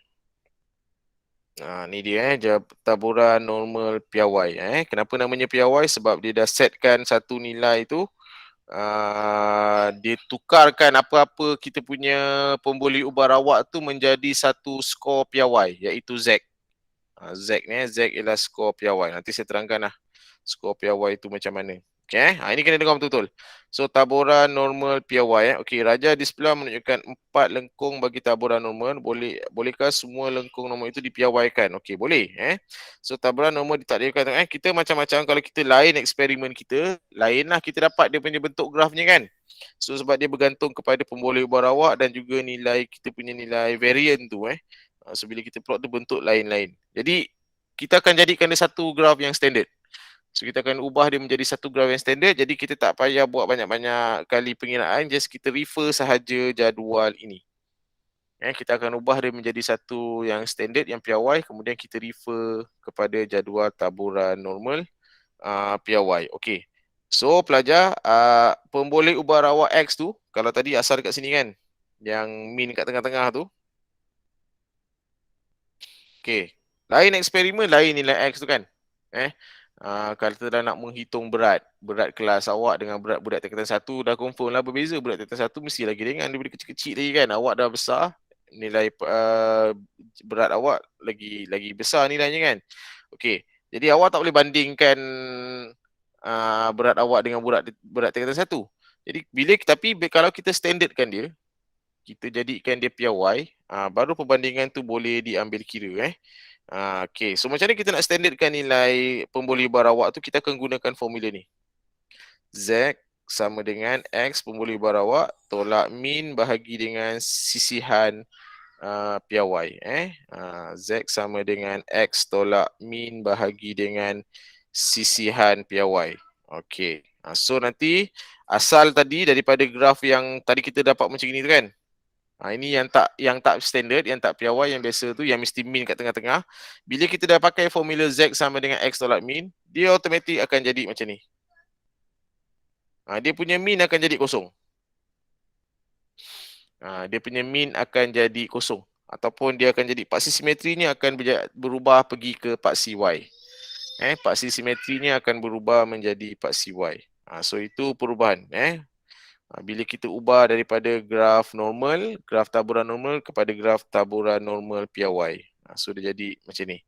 Ni dia taburan normal piawai. Kenapa namanya piawai? Sebab dia dah setkan satu nilai tu. Dia tukarkan apa-apa kita punya pemboleh ubah rawak tu menjadi satu skor piawai, iaitu Z. Z ni, Z ialah skor piawai. Nanti saya terangkan lah skor piawai tu macam mana. Okay, ini kena dengar betul-betul. So, taburan normal piawai. Okey, raja di sebelah menunjukkan 4 lengkung bagi taburan normal. Bolehkah semua lengkung normal itu dipiawaikan? Okey, boleh. So, taburan normal ditakdirkan. Kita macam-macam kalau kita lain eksperimen kita, lainlah kita dapat dia punya bentuk grafnya kan. So, sebab dia bergantung kepada pemboleh ubah rawak dan juga nilai, kita punya nilai variant tu. So, bila kita plot tu bentuk lain-lain. Jadi, kita akan jadikan dia satu graf yang standard. So kita akan ubah dia menjadi satu graf yang standard. Jadi kita tak payah buat banyak-banyak kali pengiraan. Just kita refer sahaja jadual ini. Kita akan ubah dia menjadi satu yang standard, yang piawai. Kemudian kita refer kepada jadual taburan normal piawai. Okey. So pelajar, pemboleh ubah rawak X tu, kalau tadi asal dekat sini kan, yang min kat tengah-tengah tu. Okey. Lain eksperimen, lain nilai X tu kan. Kalau kita dah nak menghitung berat kelas awak dengan berat budak tingkatan 1, dah confirm lah berbeza. Budak tingkatan 1 mesti lagi ringan daripada kecil-kecil lagi kan. Awak dah besar, nilai berat awak lagi besar nilainya kan. Okey, jadi awak tak boleh bandingkan berat awak dengan berat tingkatan 1. Jadi kalau kita standardkan dia, kita jadikan dia piawai, baru perbandingan tu boleh diambil kira. Okay, so macam mana kita nak standardkan nilai pemboleh ubah rawak tu? Kita akan gunakan formula ni. Z sama dengan X pemboleh ubah rawak tolak min bahagi dengan sisihan piawai. Z sama dengan X tolak min bahagi dengan sisihan piawai. Okay, so nanti asal tadi daripada graf yang tadi kita dapat macam ni tu kan. Ini yang tak standard, yang tak piawai, yang biasa tu, yang mesti min kat tengah-tengah. Bila kita dah pakai formula Z sama dengan X tolak min, dia automatik akan jadi macam ni. Dia punya min akan jadi kosong. Dia punya min akan jadi kosong. Ataupun dia akan jadi paksi simetrinya akan berubah pergi ke paksi Y. Paksi simetrinya akan berubah menjadi paksi Y. So itu perubahan. Bila kita ubah daripada graf normal, graf taburan normal kepada graf taburan normal piawai. So dia jadi macam ni.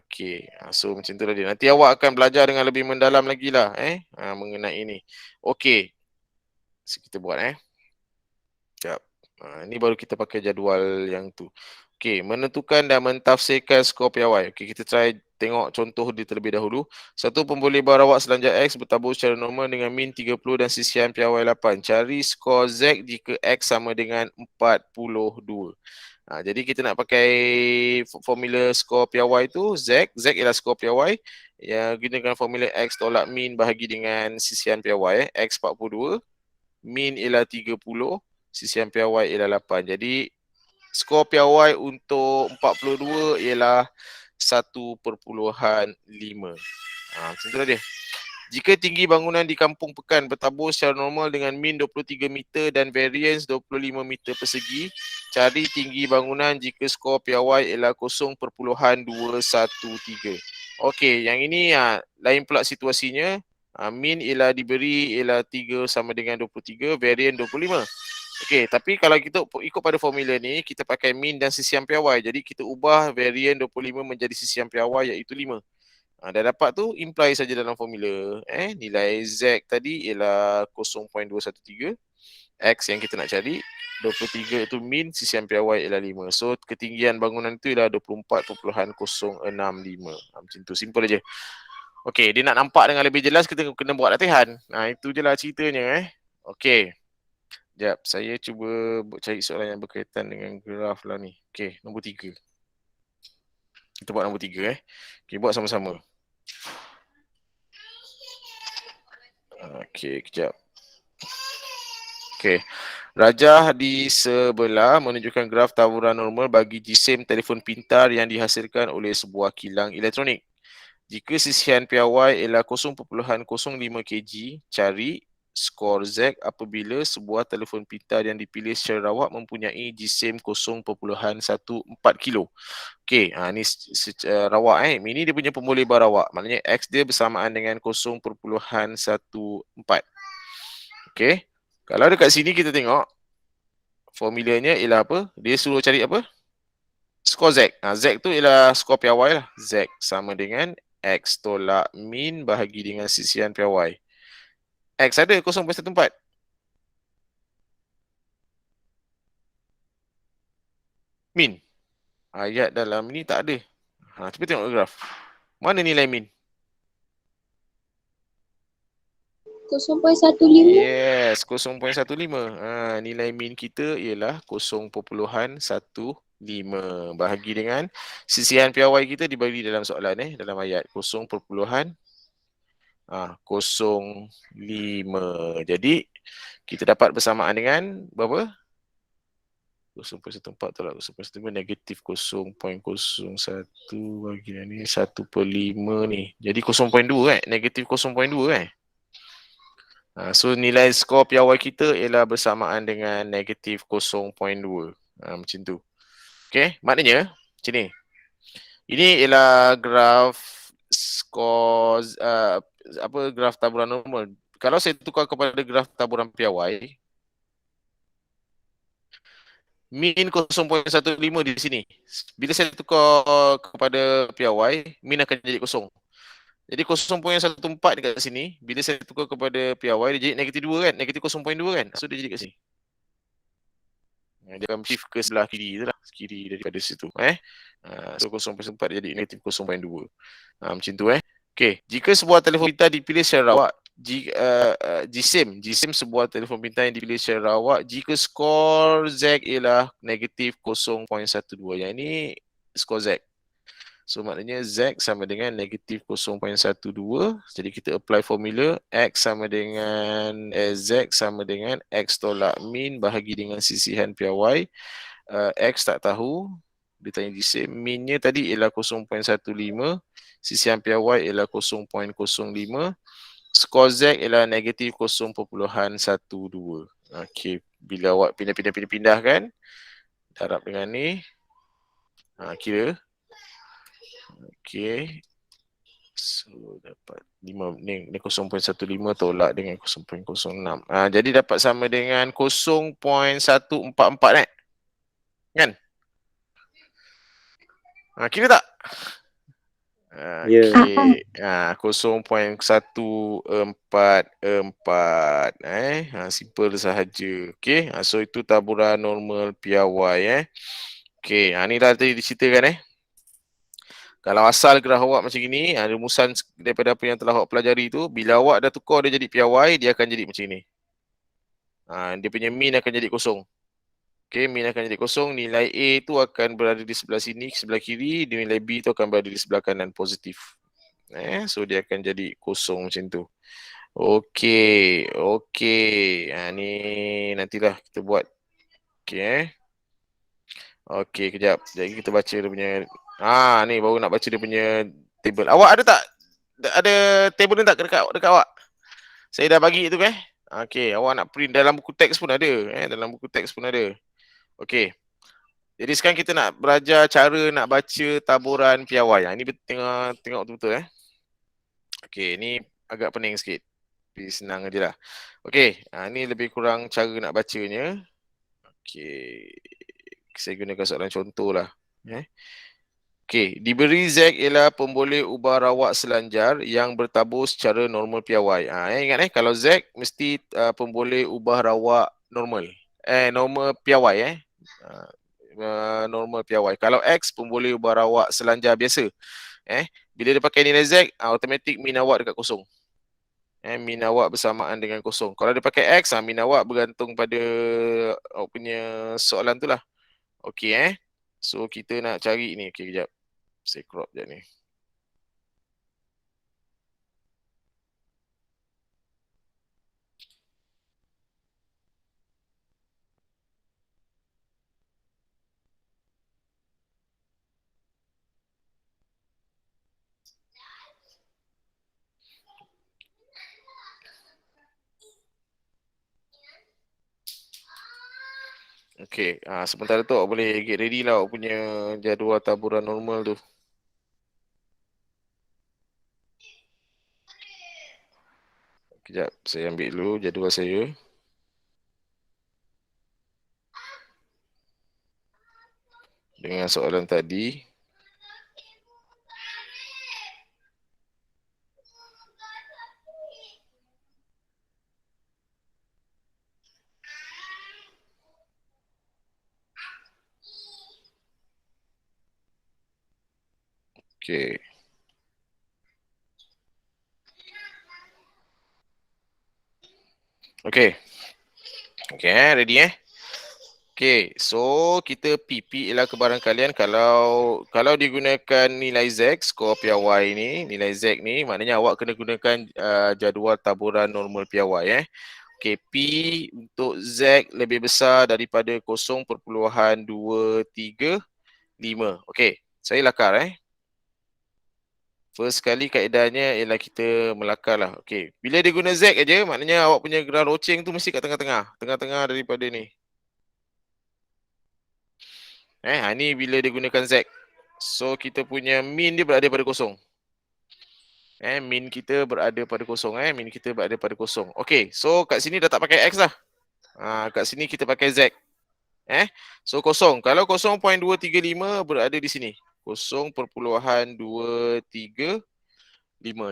Okay. So macam tu lah dia. Nanti awak akan belajar dengan lebih mendalam lagi lah mengenai ini. Okay. So kita buat Sekejap. Ni baru kita pakai jadual yang tu. Okey, menentukan dan mentafsirkan skor piawai. Okey, kita try tengok contoh dia terlebih dahulu. Satu pemboleh barawak selanjar X bertabur secara normal dengan min 30 dan sisian piawai 8. Cari skor Z jika X sama dengan 42. Jadi kita nak pakai formula skor piawai tu Z ialah skor piawai. Ya, gunakan formula X tolak min bahagi dengan sisian piawai. X 42, min ialah 30, sisian piawai ialah 8. Jadi skor piawai untuk 42 ialah 1.5. Macam tu lah dia. Jika tinggi bangunan di Kampung Pekan bertabur secara normal dengan min 23 meter dan variance 25 meter persegi, cari tinggi bangunan jika skor piawai ialah 0.213. Okey, yang ini lain pula situasinya. Min ialah diberi ialah 3 sama dengan 23, variance 25. Okey, tapi kalau kita ikut pada formula ni, kita pakai min dan sisian piawai. Jadi kita ubah variance 25 menjadi sisian piawai iaitu 5. Dah dapat tu, imply saja dalam formula. Nilai Z tadi ialah 0.213. X yang kita nak cari, 23 itu min, sisian piawai ialah 5. So, ketinggian bangunan tu ialah 24.065. Macam tu, simple aja. Okey, dia nak nampak dengan lebih jelas, kita kena buat latihan. Itu je lah ceritanya. Okey. Sekejap, saya cuba cari soalan yang berkaitan dengan graf lah ni. Okey, nombor 3. Kita buat nombor 3. Okey, buat sama-sama. Okey, kejap. Okey. Rajah di sebelah menunjukkan graf taburan normal bagi jisim telefon pintar yang dihasilkan oleh sebuah kilang elektronik. Jika sisian piawai ialah 0.05 kg, cari skor Z apabila sebuah telefon pintar yang dipilih secara rawak mempunyai jisim 0.14 kilo. Okey, ni rawak Ini dia punya pemboleh barawak. Maknanya X dia bersamaan dengan 0.14. Okey. Kalau dekat sini kita tengok formulanya ialah apa? Dia suruh cari apa? Skor Z. Z tu ialah skor piawai lah. Z sama dengan X tolak min bahagi dengan sisian piawai. X ada 0.14. Min. Ayat dalam ni tak ada. Cuba tengok graf. Mana nilai min? 0.15. Yes, 0.15. Nilai min kita ialah 0.15. Bahagi dengan sisian piawai kita dibagi dalam soalan dalam ayat 0.05. Jadi kita dapat bersamaan dengan berapa? 0.14 tolak 0.15 negatif 0.01 bagi ni 1/5 ni. Jadi 0.2 negatif 0.2 So nilai skor piawai kita ialah bersamaan dengan negatif 0.2. Macam tu. Okey, maknanya macam ni. Ini ialah graf skor graf taburan normal. Kalau saya tukar kepada graf taburan piawai, min 0.15 di sini. Bila saya tukar kepada piawai, min akan jadi kosong. Jadi 0.14 dekat sini, bila saya tukar kepada piawai, dia jadi negatif 2 kan? Negatif 0.2 kan? So dia jadi kat sini. Dia akan shift ke sebelah kiri tu lah. Kiri daripada situ. So 0.14 jadi negatif 0.2. Macam tu Okey. Jika sebuah telefon pintar dipilih secara rawak, jisim sebuah telefon pintar yang dipilih secara rawak, jika skor Z ialah negatif 0.12. Yang ini skor Z. So maknanya Z sama dengan negatif 0.12. Jadi kita apply formula X sama dengan Z sama dengan X tolak min bahagi dengan sisihan piawai. X tak tahu. Dia tanya jisim. Minnya tadi ialah 0.15. Sisihan piawai ialah 0.05. Skor Z ialah negatif 0.12. Okey. Bila awak pindah kan. Darab dengan ni. Kira. Okey. So dapat 5 ni 0.15 tolak dengan 0.06. Jadi dapat sama dengan 0.144 kan? Kira tak? Okey. 0.144. Simple sahaja. Okey. So itu taburan normal piawai Okey, ni dah tadi diceritakan Kalau asal graf awak macam ni, rumusan daripada apa yang telah awak pelajari tu, bila awak dah tukar dia jadi piawai, dia akan jadi macam ni. Dia punya mean akan jadi kosong. Okey, mean akan jadi kosong, nilai A tu akan berada di sebelah sini, sebelah kiri, nilai B tu akan berada di sebelah kanan positif. So dia akan jadi kosong macam tu. Okey, okey. Ni nantilah kita buat. Okey Okey, kejap. Jadi kita baca dia punya. Ni baru nak baca dia punya table. Awak ada tak? Ada table ni tak dekat awak? Saya dah bagi tu Okey, awak nak print dalam buku teks pun ada. Dalam buku teks pun ada. Okey. Jadi sekarang kita nak belajar cara nak baca taburan piawai. Ini tengok betul-betul Okey, ni agak pening sikit. Tapi senang aje lah. Okey, ni lebih kurang cara nak bacanya. Okey. Saya gunakan soalan contoh lah. Okey, diberi Z ialah pemboleh ubah rawak selanjar yang bertabur secara normal piawai. Ingat kalau Z mesti pemboleh ubah rawak normal. Normal piawai normal piawai. Kalau X pemboleh ubah rawak selanjar biasa. Bila dia pakai nilai Z, automatik min awak dekat kosong. Min awak bersamaan dengan kosong. Kalau dia pakai X, min awak bergantung pada awak punya soalan tu lah. Okey So kita nak cari ni. Okey, kejap. Saya crop je ni. Okey, sementara tu awak boleh get ready lah awak punya jadual taburan normal tu. Kejap, saya ambil dulu jadual saya. Dengan soalan tadi. Okey. Okey. Okey, ready Okey, so kita PP ialah kebarangkalian kalau digunakan nilai Z, skor piawai ni, nilai Z ni, maknanya awak kena gunakan jadual taburan normal piawai Okey, P untuk Z lebih besar daripada 0.235. Okey, saya lakar First kali kaedahnya ialah kita melakar lah. Okey, bila dia guna Z aja, maknanya awak punya gerak loceng tu mesti kat tengah-tengah. Tengah-tengah daripada ni. Ni bila dia gunakan Z. So kita punya min dia berada pada kosong. Min kita berada pada kosong min kita berada pada kosong. Okey, so kat sini dah tak pakai X lah. Kat sini kita pakai Z. So kosong. Kalau 0.235 berada di sini. 0.235.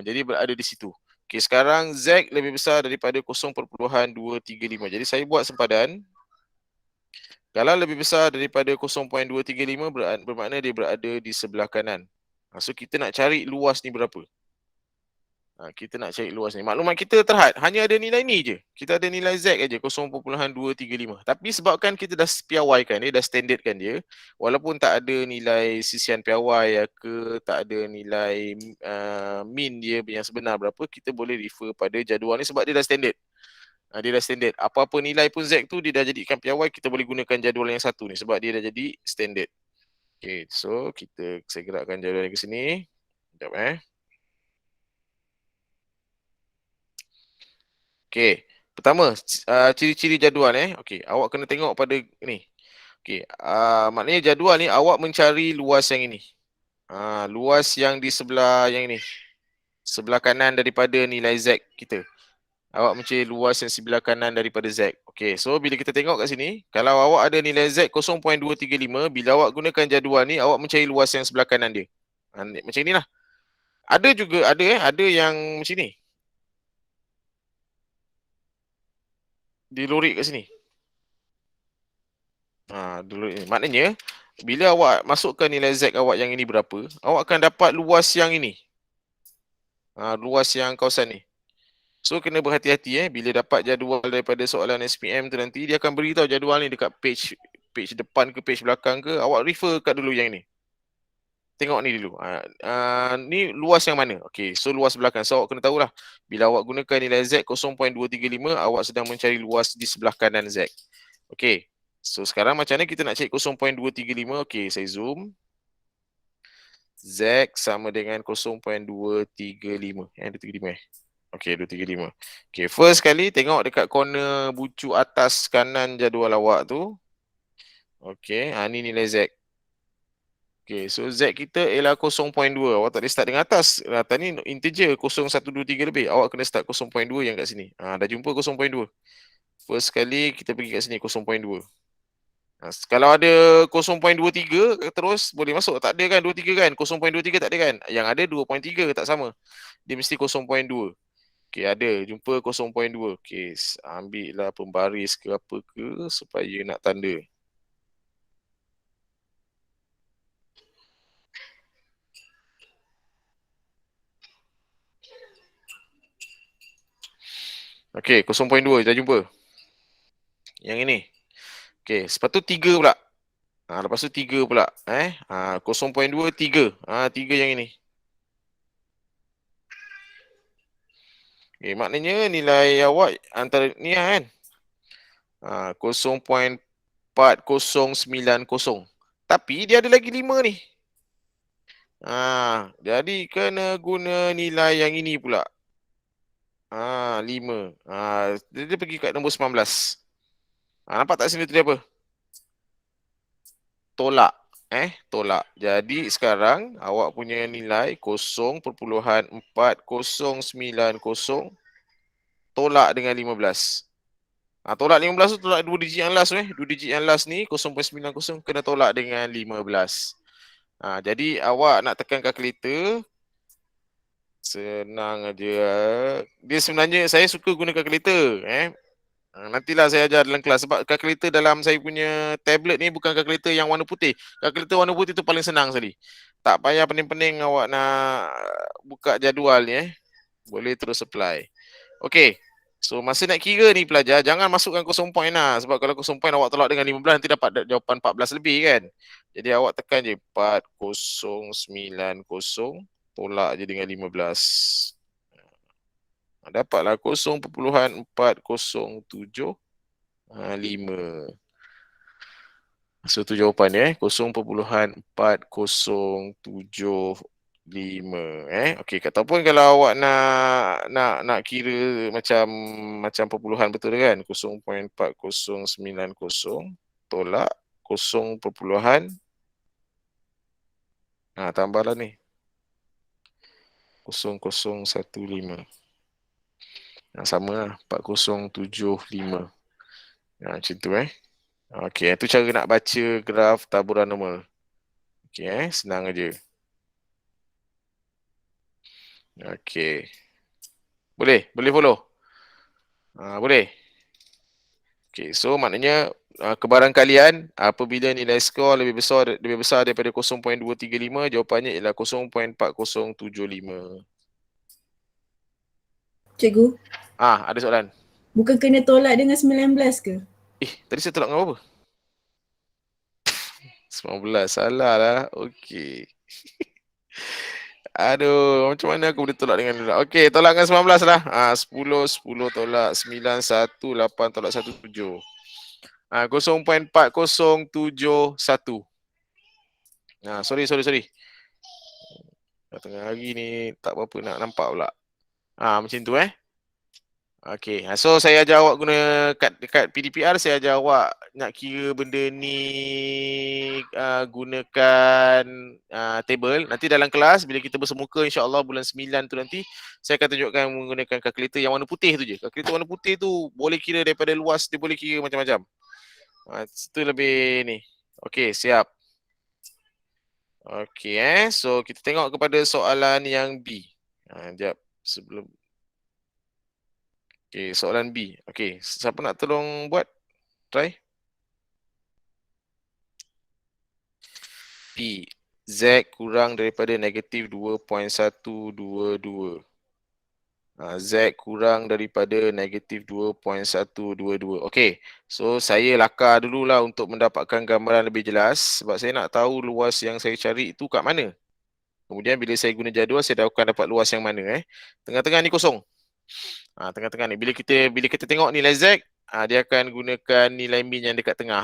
Jadi berada di situ. Okey, sekarang Z lebih besar daripada 0.235. Jadi saya buat sempadan. Kalau lebih besar daripada 0.235 bermakna dia berada di sebelah kanan. So kita nak cari luas ni berapa? Kita nak cari luas ni. Maklumat kita terhad. Hanya ada nilai ni je. Kita ada nilai Z aja 0.235. Tapi sebabkan kita dah piawaikan dia, dah standardkan dia. Walaupun tak ada nilai sisian piawai ke, tak ada nilai min dia yang sebenar berapa, kita boleh refer pada jadual ni sebab dia dah standard. Dia dah standard. Apa-apa nilai pun Z tu dia dah jadikan piawai, kita boleh gunakan jadual yang satu ni sebab dia dah jadi standard. Okay, so saya gerakkan jadual ni ke sini. Sekejap Okay, pertama ciri-ciri jadual Okay, awak kena tengok pada ni. Okay, maknanya jadual ni awak mencari luas yang ini. Luas yang di sebelah yang ini. Sebelah kanan daripada nilai Z kita. Awak mencari luas yang sebelah kanan daripada Z. Okey, so bila kita tengok kat sini, kalau awak ada nilai Z 0.235, bila awak gunakan jadual ni, awak mencari luas yang sebelah kanan dia. Macam inilah. Ada juga, ada yang macam ni. Dilurik kat sini. Dilurik ni. Maknanya, bila awak masukkan nilai Z awak yang ini berapa, awak akan dapat luas yang ini. Luas yang kawasan ni. So kena berhati-hati bila dapat jadual daripada soalan SPM tu nanti, dia akan beritahu jadual ni dekat page depan ke page belakang ke, awak refer kat dulu yang ni. Tengok ni dulu. Ni luas yang mana? Okey, so luas belakang. So awak kena tahulah bila awak gunakan nilai Z 0.235, awak sedang mencari luas di sebelah kanan Z. Okey. So sekarang macam mana kita nak cari 0.235? Okey, saya zoom. Z sama dengan 0.235. 235 Okey, 235. Okey, first kali tengok dekat corner bucu atas kanan jadual awak tu. Okey, ni nilai Z. Okey, so Z kita ialah 0.2. Awak tak boleh start dengan atas. Atas ni integer 0123 lebih. Awak kena start 0.2 yang kat sini. Dah jumpa 0.2. First kali kita pergi kat sini 0.2. Kalau ada 0.23 terus boleh masuk. Tak ada kan 23 kan? 0.23 tak ada kan? Yang ada 2.3 tak sama. Dia mesti 0.2. Okey, ada. Jumpa 0.2. Okey, ambil lah pembaris ke apa ke supaya nak tanda. Okey, 0.2 dah jumpa. Yang ini. Okey, lepas tu 3 pula. Lepas tu 3 pula. 0.2, 3. 3 yang ini. Maknanya nilai awak antara ni kan. 0.4090. Tapi dia ada lagi 5 ni. Jadi kena guna nilai yang ini pula. 5. Dia pergi kat nombor 19. Nampak tak sini tulis apa? Tolak. Tolak. Jadi sekarang awak punya nilai 0.4090 tolak dengan 15. Tolak 15 tu tolak 2 digit yang last 2 digit yang last ni 0.90 kena tolak dengan 15. Jadi awak nak tekan kalkulator, senang aja. Dia sebenarnya saya suka guna kalkulator. Nantilah saya ajar dalam kelas sebab kalkulator dalam saya punya tablet ni bukan kalkulator yang warna putih. Kalkulator warna putih tu paling senang sekali. Tak payah pening-pening awak nak buka jadual ni. Boleh terus apply. Okey. So masa nak kira ni pelajar, jangan masukkan kosong point lah. Sebab kalau kosong point awak tolak dengan 15 nanti dapat jawapan 14 lebih kan. Jadi awak tekan je 4090 tolak je dengan 15. Dapatlah 0.407 So tu jawapan dia 0.4075. Okey, ataupun kalau awak nak kira macam perpuluhan betul kan, 0.4090 tolak 0. Tambahlah ni 0015. Sama lah 4075. Macam tu Okey, itu cara nak baca graf taburan normal. Okey senang aja. Okey. Boleh follow? Boleh. Okey, so maknanya kebarangkalian apabila nilai skor lebih besar daripada 0.235, jawapannya ialah 0.4075. Cikgu, Ada soalan? bukan kena tolak dengan 19 ke? Tadi saya tolak dengan apa? 19, salah lah. Okey. Aduh, macam mana aku boleh tolak dengan ni? Okey, tolak dengan 19 lah. 10 tolak 9, 1, 8 tolak 1, 7. 0.4071. Sorry. Tengah hari ni tak apa-apa nak nampak pula. Macam tu Okey, so saya ajar awak guna dekat PDPR, saya ajar awak nak kira benda ni gunakan table. Nanti dalam kelas bila kita bersemuka insya-Allah bulan 9 tu nanti saya akan tunjukkan menggunakan kalkulator yang warna putih tu je. Kalkulator warna putih tu boleh kira daripada luas, dia boleh kira macam-macam. Itu lebih ni. Okey, siap. Okey so kita tengok kepada soalan yang B. Sekejap sebelum. Okey, soalan B. Okey, siapa nak tolong buat? Try. P. Z kurang daripada negatif 2.122. Z kurang daripada negatif 2.122. Okey, so saya lakar dululah untuk mendapatkan gambaran lebih jelas sebab saya nak tahu luas yang saya cari itu kat mana. Kemudian bila saya guna jadual, saya dah akan dapat luas yang mana. Tengah-tengah ni kosong. Tengah-tengah ni. Bila kita tengok nilai Z, dia akan gunakan nilai min yang dekat tengah.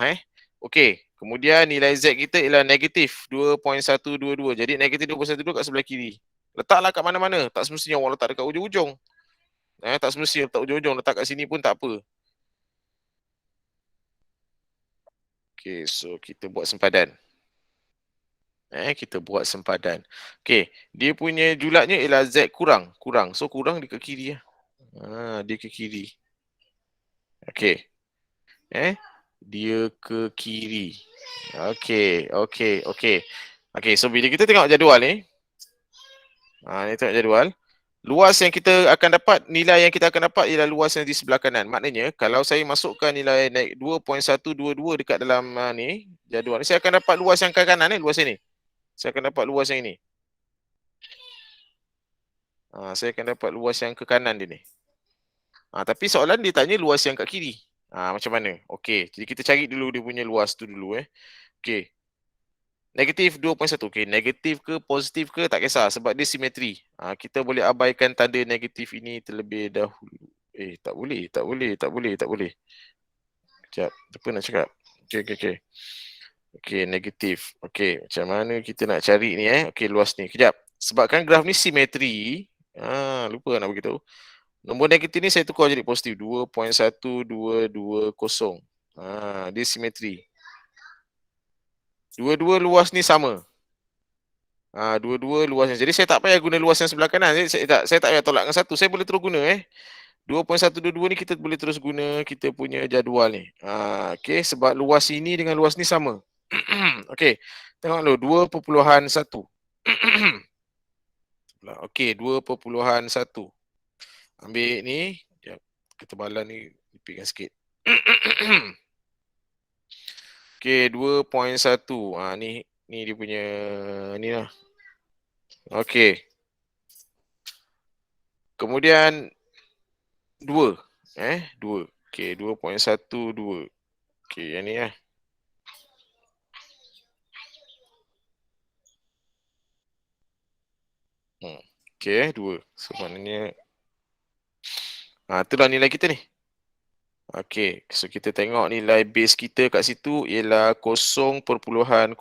Okey, kemudian nilai Z kita ialah negatif 2.122. Jadi negatif 2.122 kat sebelah kiri. Letaklah kat mana-mana. Tak semestinya orang letak dekat ujung-ujung. Tak semestinya letak ujung-ujung. Letak kat sini pun tak apa. Okay, so kita buat sempadan. Kita buat sempadan. Okay, dia punya julatnya ialah Z kurang. So kurang dia ke kiri. Dia ke kiri. Okay. Dia ke kiri. Okay. Okay, so bila kita tengok jadual ni. Ni tengok jadual. Luas yang kita akan dapat, nilai yang kita akan dapat ialah luas yang di sebelah kanan. Maknanya, kalau saya masukkan nilai 2.122 dekat dalam ni, jadual ni, saya akan dapat luas yang ke kanan ni, luas ini. Saya akan dapat luas yang ini. Saya akan dapat luas yang ke kanan dia ni. Tapi soalan dia tanya luas yang kat kiri. Macam mana? Okey, jadi kita cari dulu dia punya luas tu dulu. Okey. Negatif 2.1. Okey, negatif ke positif ke tak kisah sebab dia simetri. Kita boleh abaikan tanda negatif ini terlebih dahulu. Tak boleh. Sekejap, apa nak cakap? Okey. Okey, negatif. Okey, macam mana kita nak cari ni Okey, luas ni. Kejap. Sebabkan graf ni simetri. Lupa nak beritahu. Nombor negatif ni saya tukar jadi positif. 2.1220. Dia simetri. Dua-dua luas ni sama. Dua-dua luasnya. Jadi saya tak payah guna luas yang sebelah kanan. Saya tak payah tolak dengan satu. Saya boleh terus guna 2.122 ni kita boleh terus guna kita punya jadual ni. Okey, sebab luas ini dengan luas ni sama. Okey. Tengok dulu 2.1. Okey, 2.1. Ambil ni, ketebalan ni dipikkan sikit. Okey, 2.1. Ni dia punya ni lah. Okey. Kemudian 2. 2. Okey, 2.12. Okey, yang ni Okey, 2. So maknanya itulah nilai kita ni. Okey, so kita tengok nilai base kita kat situ ialah 0.0170.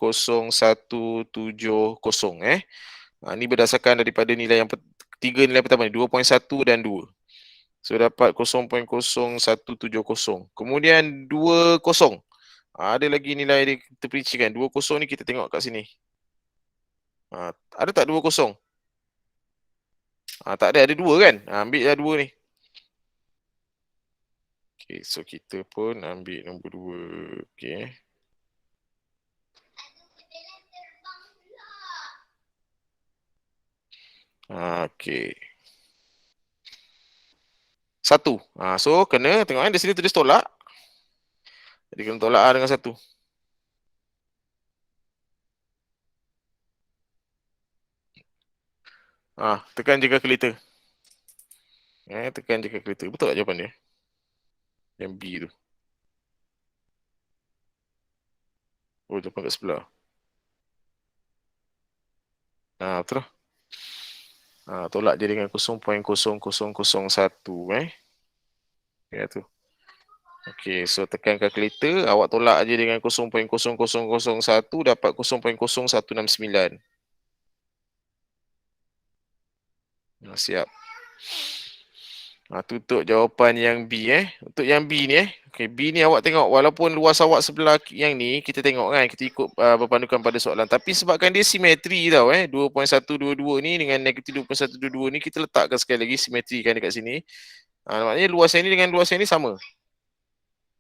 Ni berdasarkan daripada nilai yang tiga nilai pertama ni, 2.1 dan 2. So dapat 0.0170. Kemudian 20. Ada lagi nilai dia kita perincikan. 20 ni kita tengok kat sini. Ada tak 20? Tak ada 2 kan? Ambil lah 2 ni. Okay, so kita pun ambil nombor 2. Okay. Okay. 1. So kena tengok di sini tulis tolak. Jadi kena tolak dengan 1. Tekan je kalkulator. Tekan je kalkulator. Betul tak jawapan dia? Yang B tu. Jawapan kat sebelah. Betul lah. Tolak je dengan 0.0001. Ya tu. Okey, so tekan kalkulator. Awak tolak je dengan 0.0001 dapat 0.0169. Siap. Tu untuk jawapan yang B Untuk yang B ni okey, B ni awak tengok walaupun luas awak sebelah yang ni kita tengok kan, kita ikut berpandukan pada soalan, tapi sebabkan dia simetri tau 2.122 ni dengan negatif 2.122 ni kita letakkan sekali lagi simetri kan dekat sini. Maknanya luas yang ni dengan luas yang ni sama.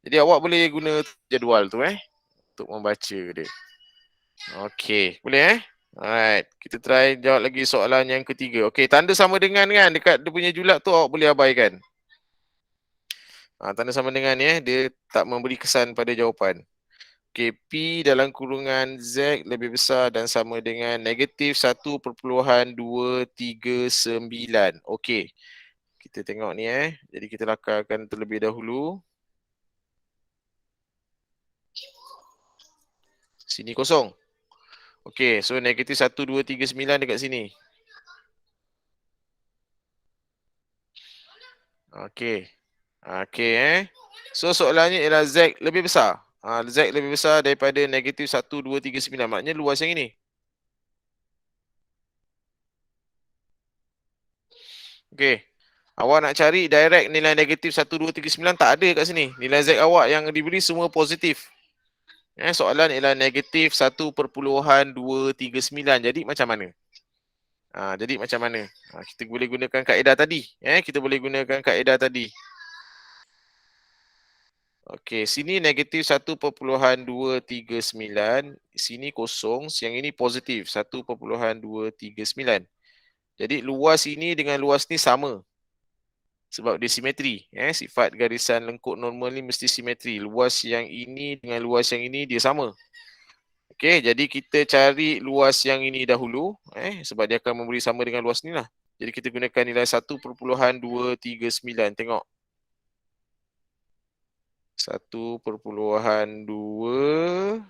Jadi awak boleh guna jadual tu untuk membaca dia. Okey, boleh Alright, kita try jawab lagi soalan yang ketiga. Okey, tanda sama dengan kan dekat dia punya julat tu awak boleh abaikan. Tanda sama dengan ni dia tak memberi kesan pada jawapan. Okey, P dalam kurungan Z lebih besar dan sama dengan negatif 1.239. Okey. Kita tengok ni Jadi kita lakarkan terlebih dahulu. Sini kosong. Okey, so negatif 1.239 dekat sini. Okey. Okey So soalannya ialah Z lebih besar. Z lebih besar daripada negatif 1.239. Maknanya luas yang ini. Okey. Awak nak cari direct nilai negatif 1.239 tak ada kat sini. Nilai Z awak yang diberi semua positif. Soalan ialah negatif 1.239. Jadi macam mana? Jadi macam mana? Kita boleh gunakan kaedah tadi. Kita boleh gunakan kaedah tadi. Okey, sini negatif 1.239. Sini kosong. Yang ini positif 1.239. Jadi luas ini dengan luas ni sama. Sebab dia simetri. Sifat garisan lengkuk normal ni mesti simetri. Luas yang ini dengan luas yang ini dia sama. Okey, jadi kita cari luas yang ini dahulu. Sebab dia akan memberi sama dengan luas ni lah. Jadi kita gunakan nilai 1.239. Tengok. 1.2.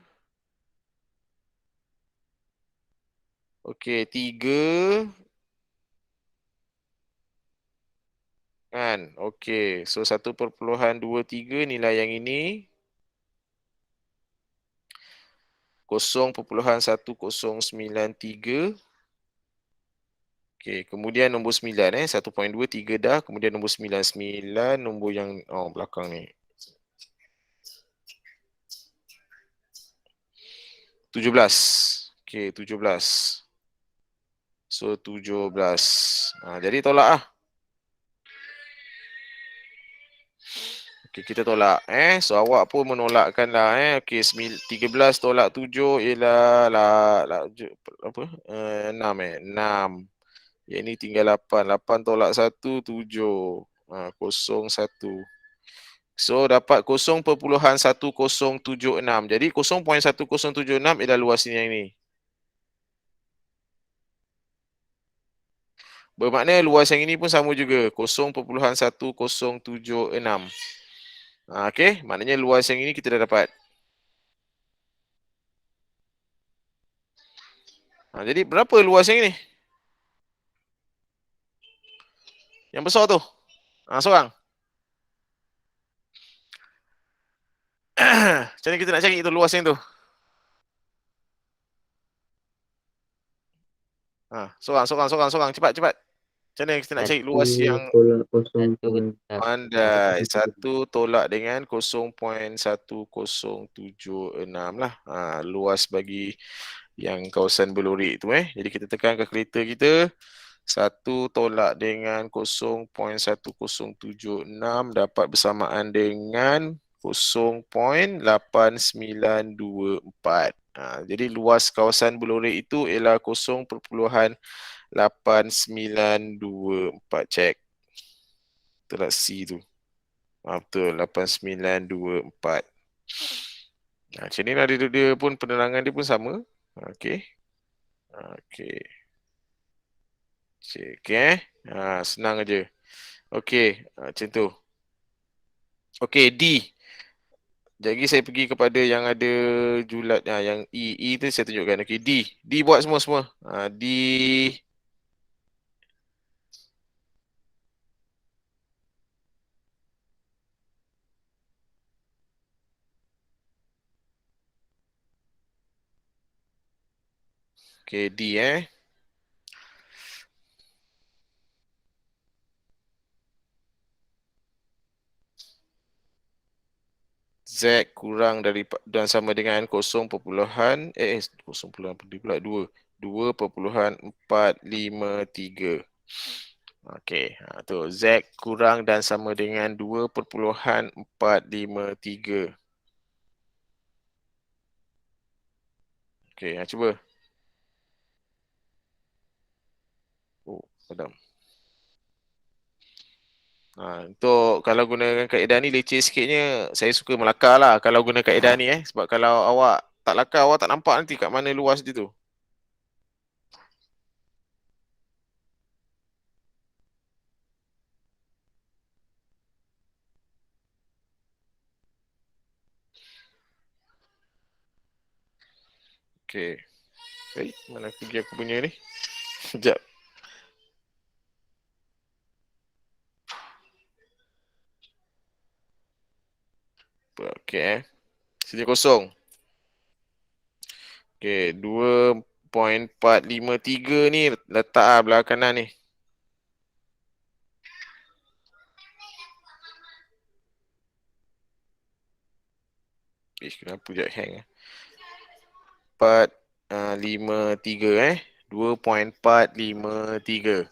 Okey, 3. Kan? Okey, so 1.23 nilai yang ini. 0.1093. Okey, kemudian nombor 9 1.23 dah, kemudian nombor 9 nombor yang belakang ni. 17. Okey, 17. So 17. Jadi tolak lah. Okey, kita tolak. So awak pun menolakkan lah. Okey, 13 tolak 7 ialah apa? 6 6. Yang ni tinggal 8. 8 tolak 1 7. 0.1. So dapat 0.1076. Jadi 0.1076 ialah luas yang ini. Bermakna luas yang ini pun sama juga. 0.1076. Okey, maknanya luas yang ini kita dah dapat. Jadi berapa luas yang ini? Yang besar tu. Seorang. Macam mana kita nak cari tu luas yang tu? Seorang. Cepat. Macam mana kita nak cari luas yang tolak 0. pandai? 1 tolak dengan 0.1076 lah. Luas bagi yang kawasan berlorik tu Jadi kita tekan kalkulator kita. 1 tolak dengan 0.1076 dapat bersamaan dengan 0.8924. Jadi luas kawasan berlorik itu ialah 0.8924. Cek. Betul tak C tu? Betul, 8924. Macam ni lah dia pun penerangan dia pun sama. Okey. Cek senang aja. Okey, macam tu. Okey, D. Jadi saya pergi kepada yang ada julat yang E tu saya tunjukkan. Okey, D buat semua. D. Okey, D Z kurang dari dan sama dengan 0.2 2.453. Okey, tu Z kurang dan sama dengan 2.453. Okey, cuba. Padam. Untuk kalau gunakan kaedah ni leceh sikitnya, saya suka melakar lah kalau guna kaedah ni sebab kalau awak tak lakar, awak tak nampak nanti kat mana luas dia tu. Okey. Mana pergi aku punya ni? Sekejap. Okey Sini kosong. Okey, 2.453 ni letak belah kanan ni. Kenapa je hang 453 2.453.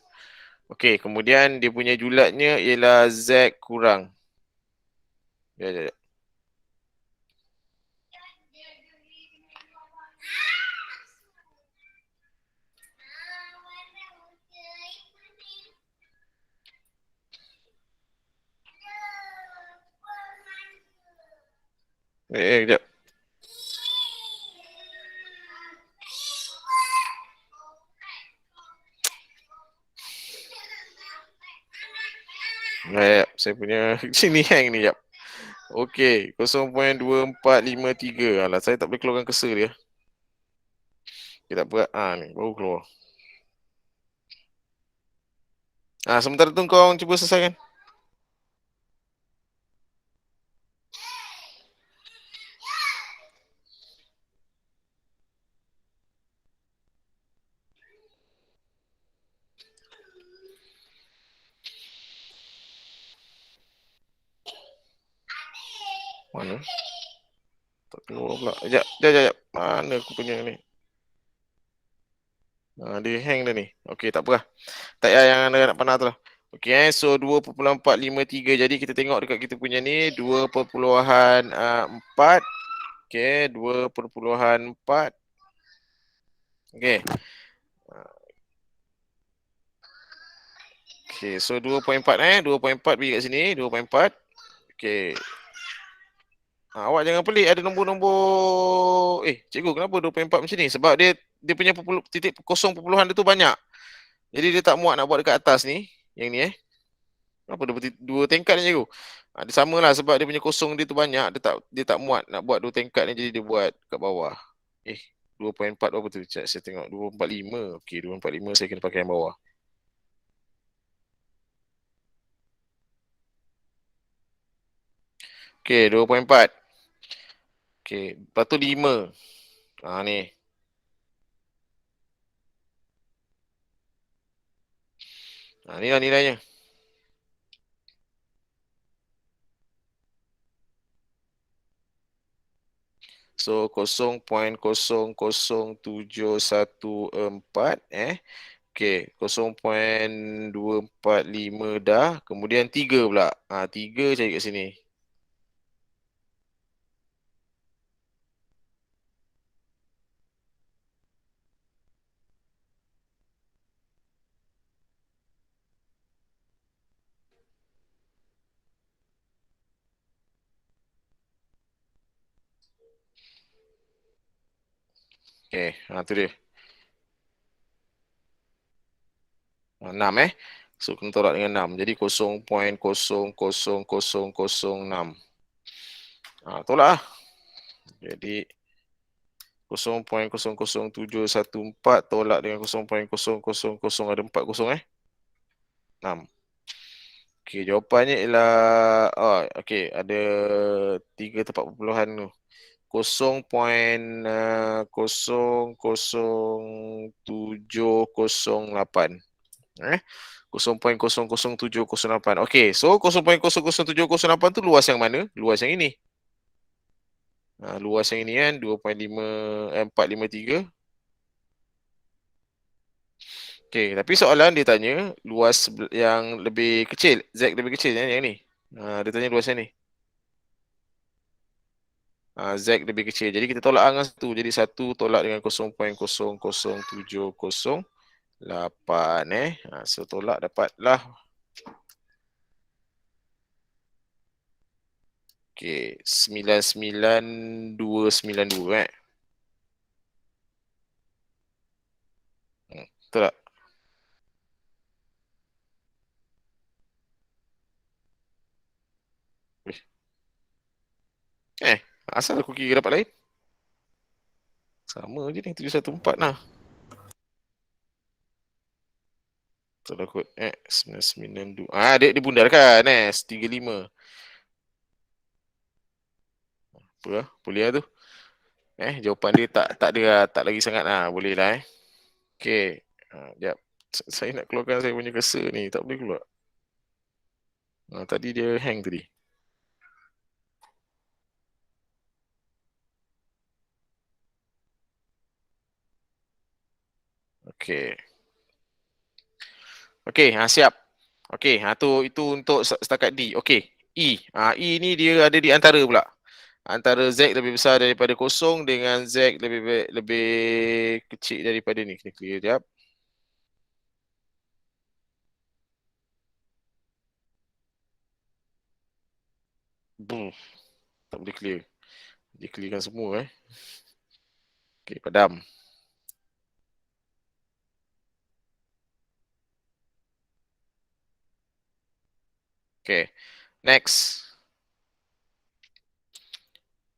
Okey, kemudian dia punya julatnya ialah Z kurang. Ya. Kejap. Saya punya sini hang ni jap. Okey, 0.2453. Alah, saya tak boleh keluarkan cursor dia. Okay, tak apa. Ni baru keluar. Sementara tu kau cuba selesaikan. Mana? Tak keluar pula. Sekejap. Mana aku punya ni? Dia hang dah ni. Okey, tak apa lah. Tak payah yang anda nak panah tu lah. Okey, so 2.453. Jadi kita tengok dekat kita punya ni 2.4. Okey, 2.4. Okey. Okey, so 2.4 2.4 pergi kat sini, 2.4. Okey. Awak jangan pelik ada nombor-nombor. Cikgu, kenapa 2.4 macam ni? Sebab dia punya titik kosong perpuluhan dia tu banyak. Jadi dia tak muat nak buat dekat atas ni. Yang ni Kenapa dua tingkat ni, cikgu? Dia samalah sebab dia punya kosong dia tu banyak. Dia tak muat nak buat dua tingkat ni, jadi dia buat kat bawah. 2.4 berapa tu? Saya tengok 245. Okey, 245 saya kena pakai yang bawah. Okey, 2.4. Okey, lepas tu 5. Ni. Ni lah nilainya. So 0.00714. Okey, 0.245 dah. Kemudian 3 pula. 3 cari kat sini. Okey, tu dia. 6 So kena tolak dengan 6. Jadi 0.00006. Tolak lah. Jadi 0.00714 tolak dengan 0.000 ada 4 kosong 6. Okey, jawapannya ialah okey, ada 3 tempat perpuluhan tu. 0.00708. 0.00708. Okey, so 0.00708 tu luas yang mana? Luas yang ini. Luas yang ini kan 453. Okey, tapi soalan dia tanya luas yang lebih kecil, Z lebih kecil yang ni. Dia tanya luas yang ni. Z lebih kecil. Jadi kita tolak dengan 1. Jadi 1 tolak dengan 0.00708. So tolak dapatlah Okey, 99292 Betul tak? Asal aku kira dapat lain? Sama je ni, 714 lah. Betul lah kot. 992. Dia bundarkan 35. Apa lah? Boleh lah tu. Jawapan dia tak ada lah, tak lagi sangat lah. Boleh lah Okey. Sekejap. Saya nak keluarkan saya punya cursor ni. Tak boleh keluar. Tadi dia hang tadi. Okey. Okey, siap. Okey, itu untuk setakat D. Okey. E. E ni dia ada di antara pula. Antara Z lebih besar daripada kosong dengan Z lebih kecil daripada ni. Kena clear sekejap. Boom. Tak boleh clear. Dia clearkan semua Okey, padam. Okey. Next.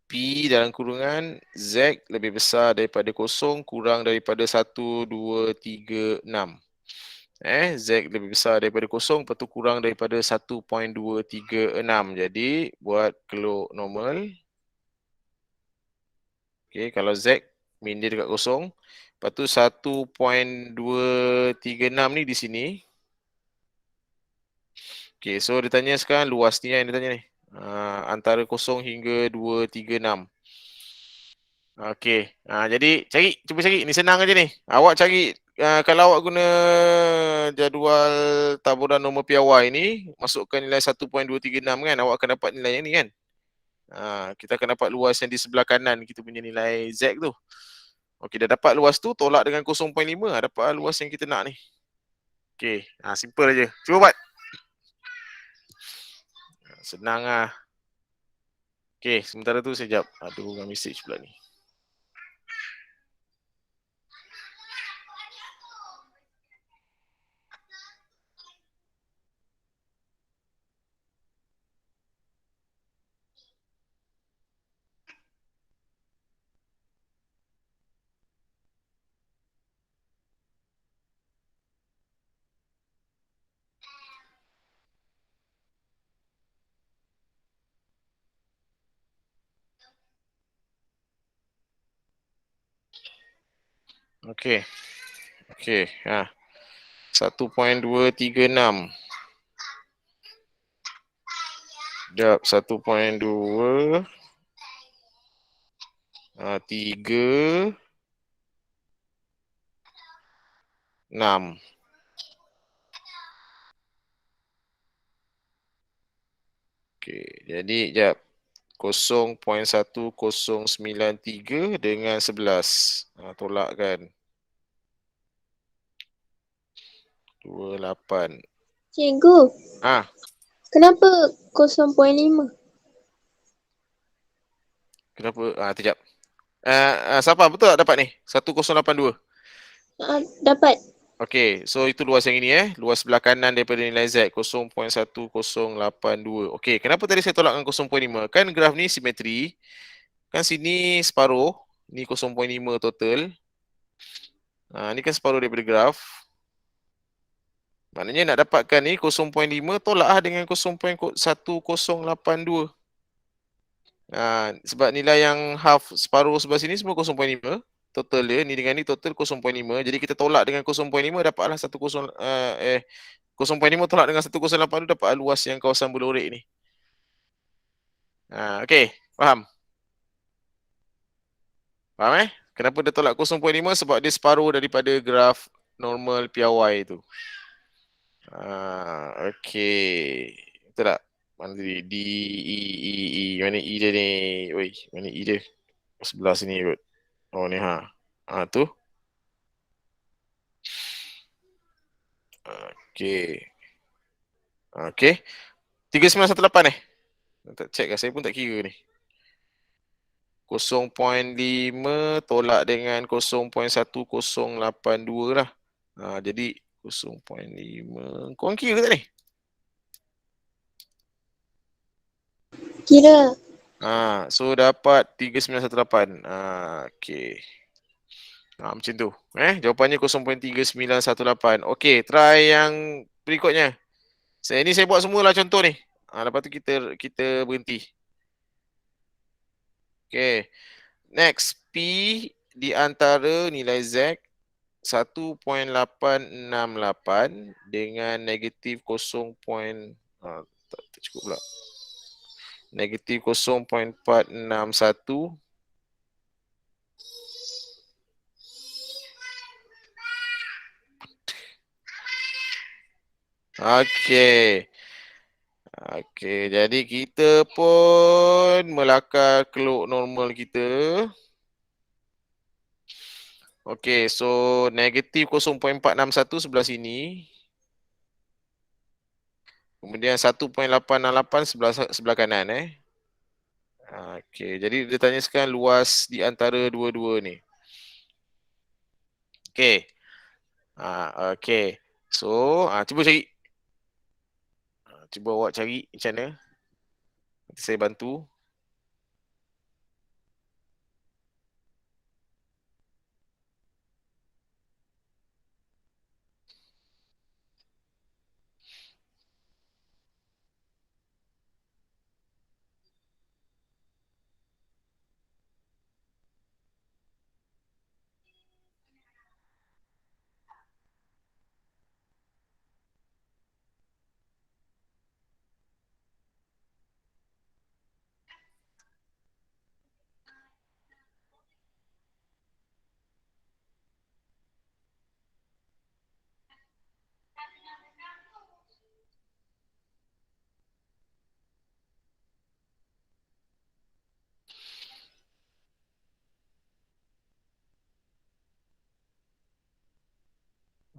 P dalam kurungan Z lebih besar daripada kosong kurang daripada 1, 2, 3, 6. Z lebih besar daripada kosong, lepas tu kurang daripada 1.236. Jadi, buat kelok normal. Okay, kalau Z, min dia dekat kosong. Lepas tu 1.236 ni di sini. Okay, so dia tanya sekarang luas ni yang dia tanya ni. Antara kosong hingga 236. Okey. Jadi cuba cari. Ni senang aja ni. Awak cari kalau awak guna jadual taburan nombor piawai ni, masukkan nilai 1.236 kan, awak akan dapat nilai yang ni kan. Kita akan dapat luas yang di sebelah kanan kita punya nilai Z tu. Okey, dah dapat luas tu, tolak dengan 0.5, dapat luas yang kita nak ni. Okey, simple aja. Cuba buat. Senang ah. Okey, sementara tu sekejap. Aduh, dengan message pula ni. Okey. Okey, 1.236. Sekejap, 1.2 3 6. Okey, jadi sekejap. 0.1093 dengan 11. Tolakkan. 28. Cikgu, kenapa 0.5? Kenapa? Sekejap. Siapa betul tak dapat ni? 1082. Dapat. Okey, so itu luas yang ini luas sebelah kanan daripada nilai Z 0.1082. Okey, kenapa tadi saya tolak dengan 0.5? Kan graf ni simetri. Kan sini separuh, ni 0.5 total. Ni kan separuh daripada graf. Maknanya nak dapatkan ni 0.5 tolak dengan 0.1082. Sebab nilai yang half separuh sebelah sini semua 0.5. Total dia ni dengan ni total 0.5. Jadi kita tolak dengan 0.5 dapatlah 0.5 tolak dengan 1082 dapat luas yang kawasan bola orek ni. Okey, faham? Faham Kenapa dia tolak 0.5? Sebab dia separuh daripada graf normal piawai tu. Okey. Betul tak? Mana tadi? D, E, E, E. Mana E dia ni? Oi, mana E dia? Sebelah sini kot. Oh ni tu. Okey. Okey. 3918 Tak check lah, saya pun tak kira ni. 0.5 tolak dengan 0.1082 lah. Jadi 0.5. Korang kira tak ni? Kira. So dapat 3918. Okay. Macam tu. Jawapannya 0.3918. Okay, try yang berikutnya. Saya buat semualah contoh ni. Lepas tu kita berhenti. Okay. Next, P di antara nilai Z 1.868 dengan negatif 0. Tak cukup pula. Negatif 0.461. Okey. Jadi kita pun melakar keluk normal kita. Okey, so negatif 0.461 sebelah sini. Kemudian 1.868 sebelah kanan Okey, jadi dia tanya sekarang luas di antara dua-dua ni. Okey. Okey. So, cuba cari. Cuba awak cari macam mana. Nanti saya bantu.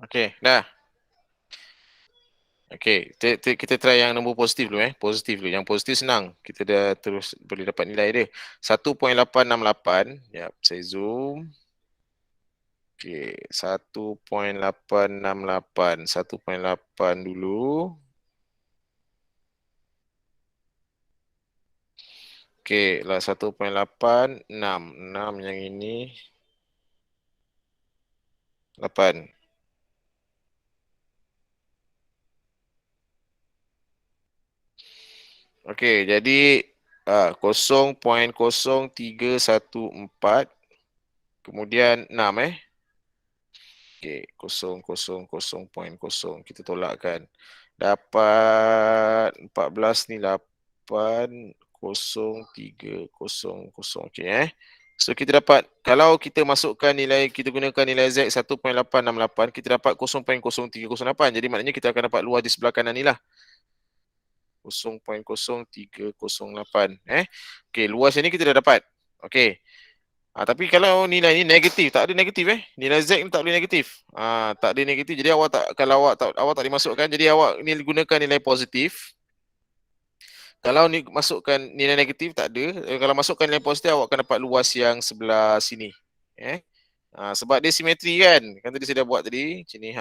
Okey, dah. Okey, kita try yang nombor positif dulu Positif dulu. Yang positif senang. Kita dah terus boleh dapat nilai dia. 1.868. Yap, saya zoom. Okey, 1.868. 1.8 dulu. Okey, lah 1.86. 6 yang ini. 8. Okey, jadi 0.0314 kemudian 6 Okey, 0.0 kita tolakkan. Dapat 14 ni 80300. Okey So kita dapat kalau kita masukkan nilai, kita gunakan nilai Z 1.868, kita dapat 0.0308. Jadi maknanya kita akan dapat luas di sebelah kanan ni lah. 0.0308 Okey, luas ni kita dah dapat. Okey. Tapi kalau nilai ni negatif, tak ada negatif Nilai Z ni tak boleh negatif. Tak ada negatif. Jadi kalau awak tak dimasukkan, jadi awak ni gunakan nilai positif. Kalau ni masukkan nilai negatif tak ada. Kalau masukkan nilai positif, awak akan dapat luas yang sebelah sini. Sebab dia simetri kan. Kan tadi saya dah buat tadi. Macam ni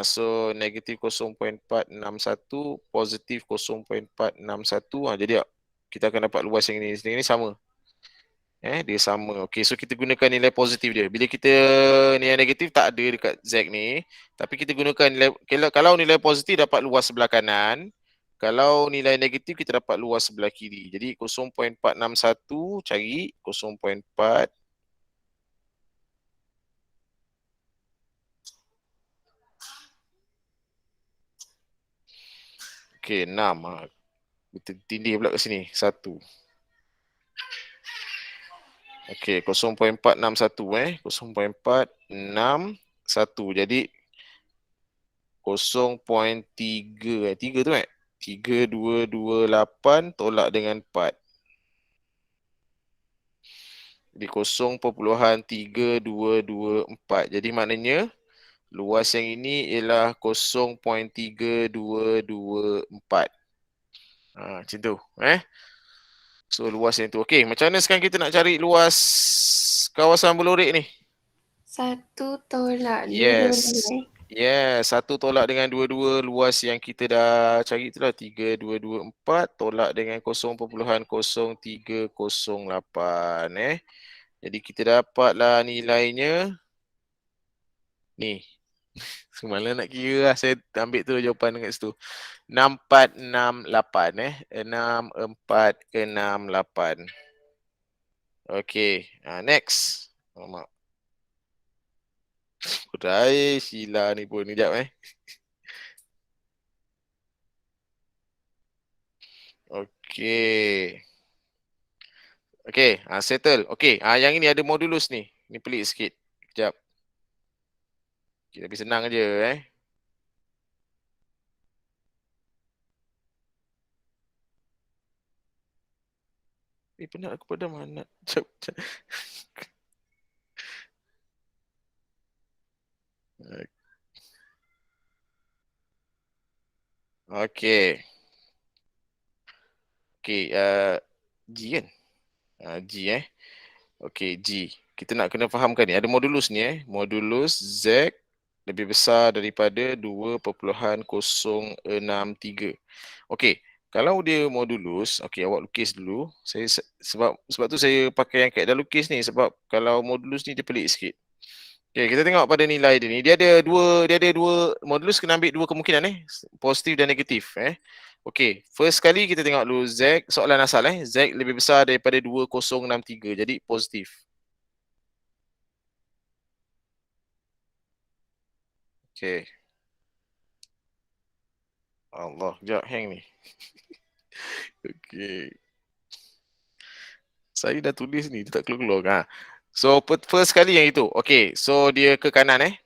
So negatif 0.461, positif 0.461. Jadi kita akan dapat luas yang ini. Ini sama. Dia sama. Okey, so kita gunakan nilai positif dia. Bila kita nilai negatif tak ada dekat Z ni, tapi kita gunakan nilai, kalau nilai positif dapat luas sebelah kanan, kalau nilai negatif kita dapat luas sebelah kiri. Jadi 0.461 cari 0.4 Okey, 6. Kita tindih pula kat sini. 1. Okey, 0.461 0.461. Jadi 0.3 3 tu 3228 tolak dengan 4. Jadi 0.3224. Jadi maknanya luas yang ini ialah 0.3224. Macam tu. So luas yang tu. Okey, macam mana sekarang kita nak cari luas kawasan Belorek ni? 1 tolak 2 Yes. nilai. Yes, 1 tolak dengan 22 luas yang kita dah cari tu lah 3224 tolak dengan 0.0308 Jadi kita dapatlah nilainya ni. Semalam nak kira lah, saya ambil tu jawapan dekat situ. 6468 6468. Okey, next. Alamak. Kurai Sheila ni pun kejap Okey. Okey, settle. Okey, yang ini ada modulus ni. Ni pelik sikit. Kejap. Okay, lebih senang aja penat aku pada mana. Kejap. Okey. Okey, G kan? G Okey, G. Kita nak kena fahamkan ni. Ada modulus ni Modulus Z lebih besar daripada 2.063. Okey, kalau dia modulus, okey awak lukis dulu. Saya sebab tu saya pakai yang kaedah lukis ni sebab kalau modulus ni dia pelik sikit. Okey, kita tengok pada nilai dia ni. Dia ada dua modulus, kena ambil dua kemungkinan positif dan negatif Okey, first kali kita tengok dulu Z, soalan asal Z lebih besar daripada 2063. Jadi positif. Okey. Allah, sekejap hang ni. Okey. Saya dah tulis ni, dia tak keluar-keluar. So first kali yang itu. Okey, so dia ke kanan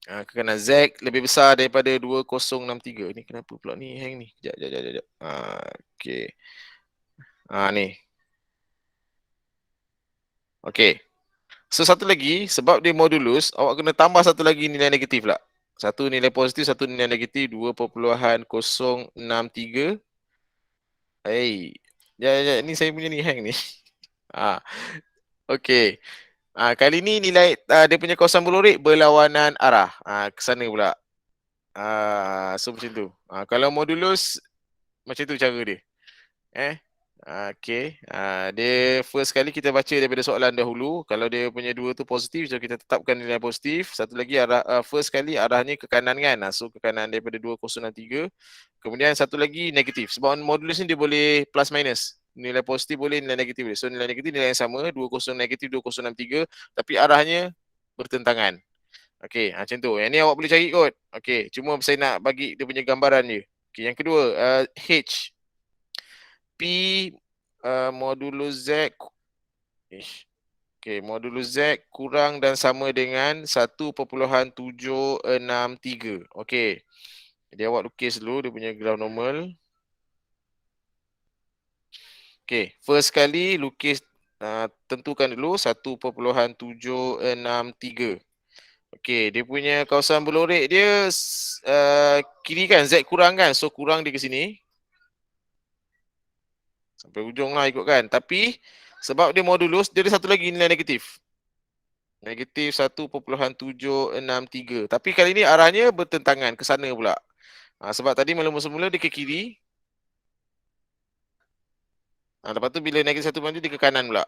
ke kanan. Z lebih besar daripada 2063. Ni kenapa pula ni hang ni? Sekejap. Okey. Ni. Okey. So satu lagi, sebab dia modulus, awak kena tambah satu lagi nilai negatif pula. Satu nilai positif, satu nilai negatif, 2.063. Ni saya punya ni hang ni. Okey. Kali ni nilai dia punya kawasan Belorek berlawanan arah. Ke sana pula. So macam tu. Kalau modulus macam tu cara dia. Okey. Dia first kali kita baca daripada soalan dahulu. Kalau dia punya dua tu positif, so kita tetapkan nilai positif. Satu lagi first kali arahnya ke kanan kan. So ke kanan daripada 2063. Kemudian satu lagi negatif. Sebab modulus ni dia boleh plus minus. Nilai positif boleh, nilai negatif boleh. So nilai negatif nilai yang sama, 20 negatif 2063, tapi arahnya bertentangan. Okey, macam tu. Yang ni awak boleh cari kot. Okey, cuma saya nak bagi dia punya gambaran je. Okey, yang kedua, H. P modulus Z. Okey, modulus Z kurang dan sama dengan 1.763. Okey. Jadi awak lukis dulu dia punya graf normal. Okey, first kali lukis tentukan dulu 1.763. Okey, dia punya kawasan Belorek dia kiri kan, Z kurang kan. So kurang dia ke sini. Sampai ujung lah ikut kan. Tapi sebab dia modulus, dia ada satu lagi nilai negatif. Negatif 1.763. Tapi kali ni arahnya bertentangan ke sana pula. Sebab tadi semula dia ke kiri. Lepas tu bila negatif 1 dia ke kanan pula.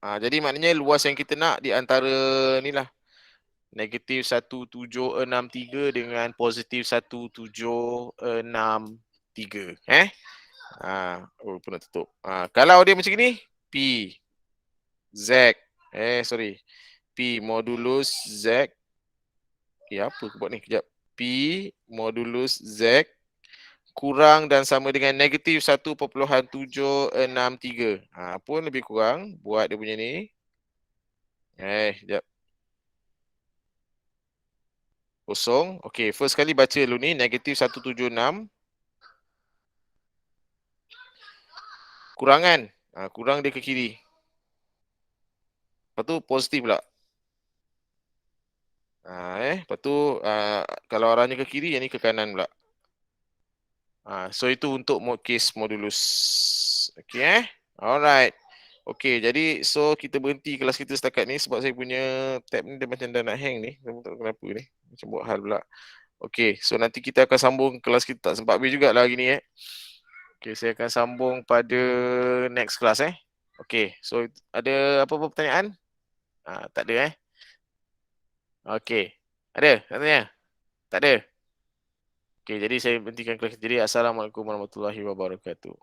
Jadi maknanya luas yang kita nak di antara ni lah. Negatif 1763 dengan positif 1763. Pun nak tutup. Kalau dia macam ni, P Z P modulus Z. Apa aku buat ni? Kejap. P modulus Z kurang dan sama dengan negatif 1.763. Pun lebih kurang. Buat dia punya ni. Sekejap. Kosong. Okey, first kali baca dulu ni. Negatif 176. Kurangan. Kurang dia ke kiri. Lepas tu positif pula. Lepas tu kalau arahnya ke kiri, yang ni ke kanan pula. So itu untuk case modulus. Okay, alright. Okay, jadi so kita berhenti kelas kita setakat ni sebab saya punya tab ni dia macam dah nak hang ni. Saya tak tahu kenapa ni. Macam buat hal pula. Okay, so nanti kita akan sambung kelas kita. Tak sempat habis jugalah hari ni Okay, saya akan sambung pada next kelas Okay, so ada apa-apa pertanyaan? Tak ada Okay. Ada? Katanya? Tak ada? Okay, jadi saya hentikan kelas. Jadi Assalamualaikum warahmatullahi wabarakatuh.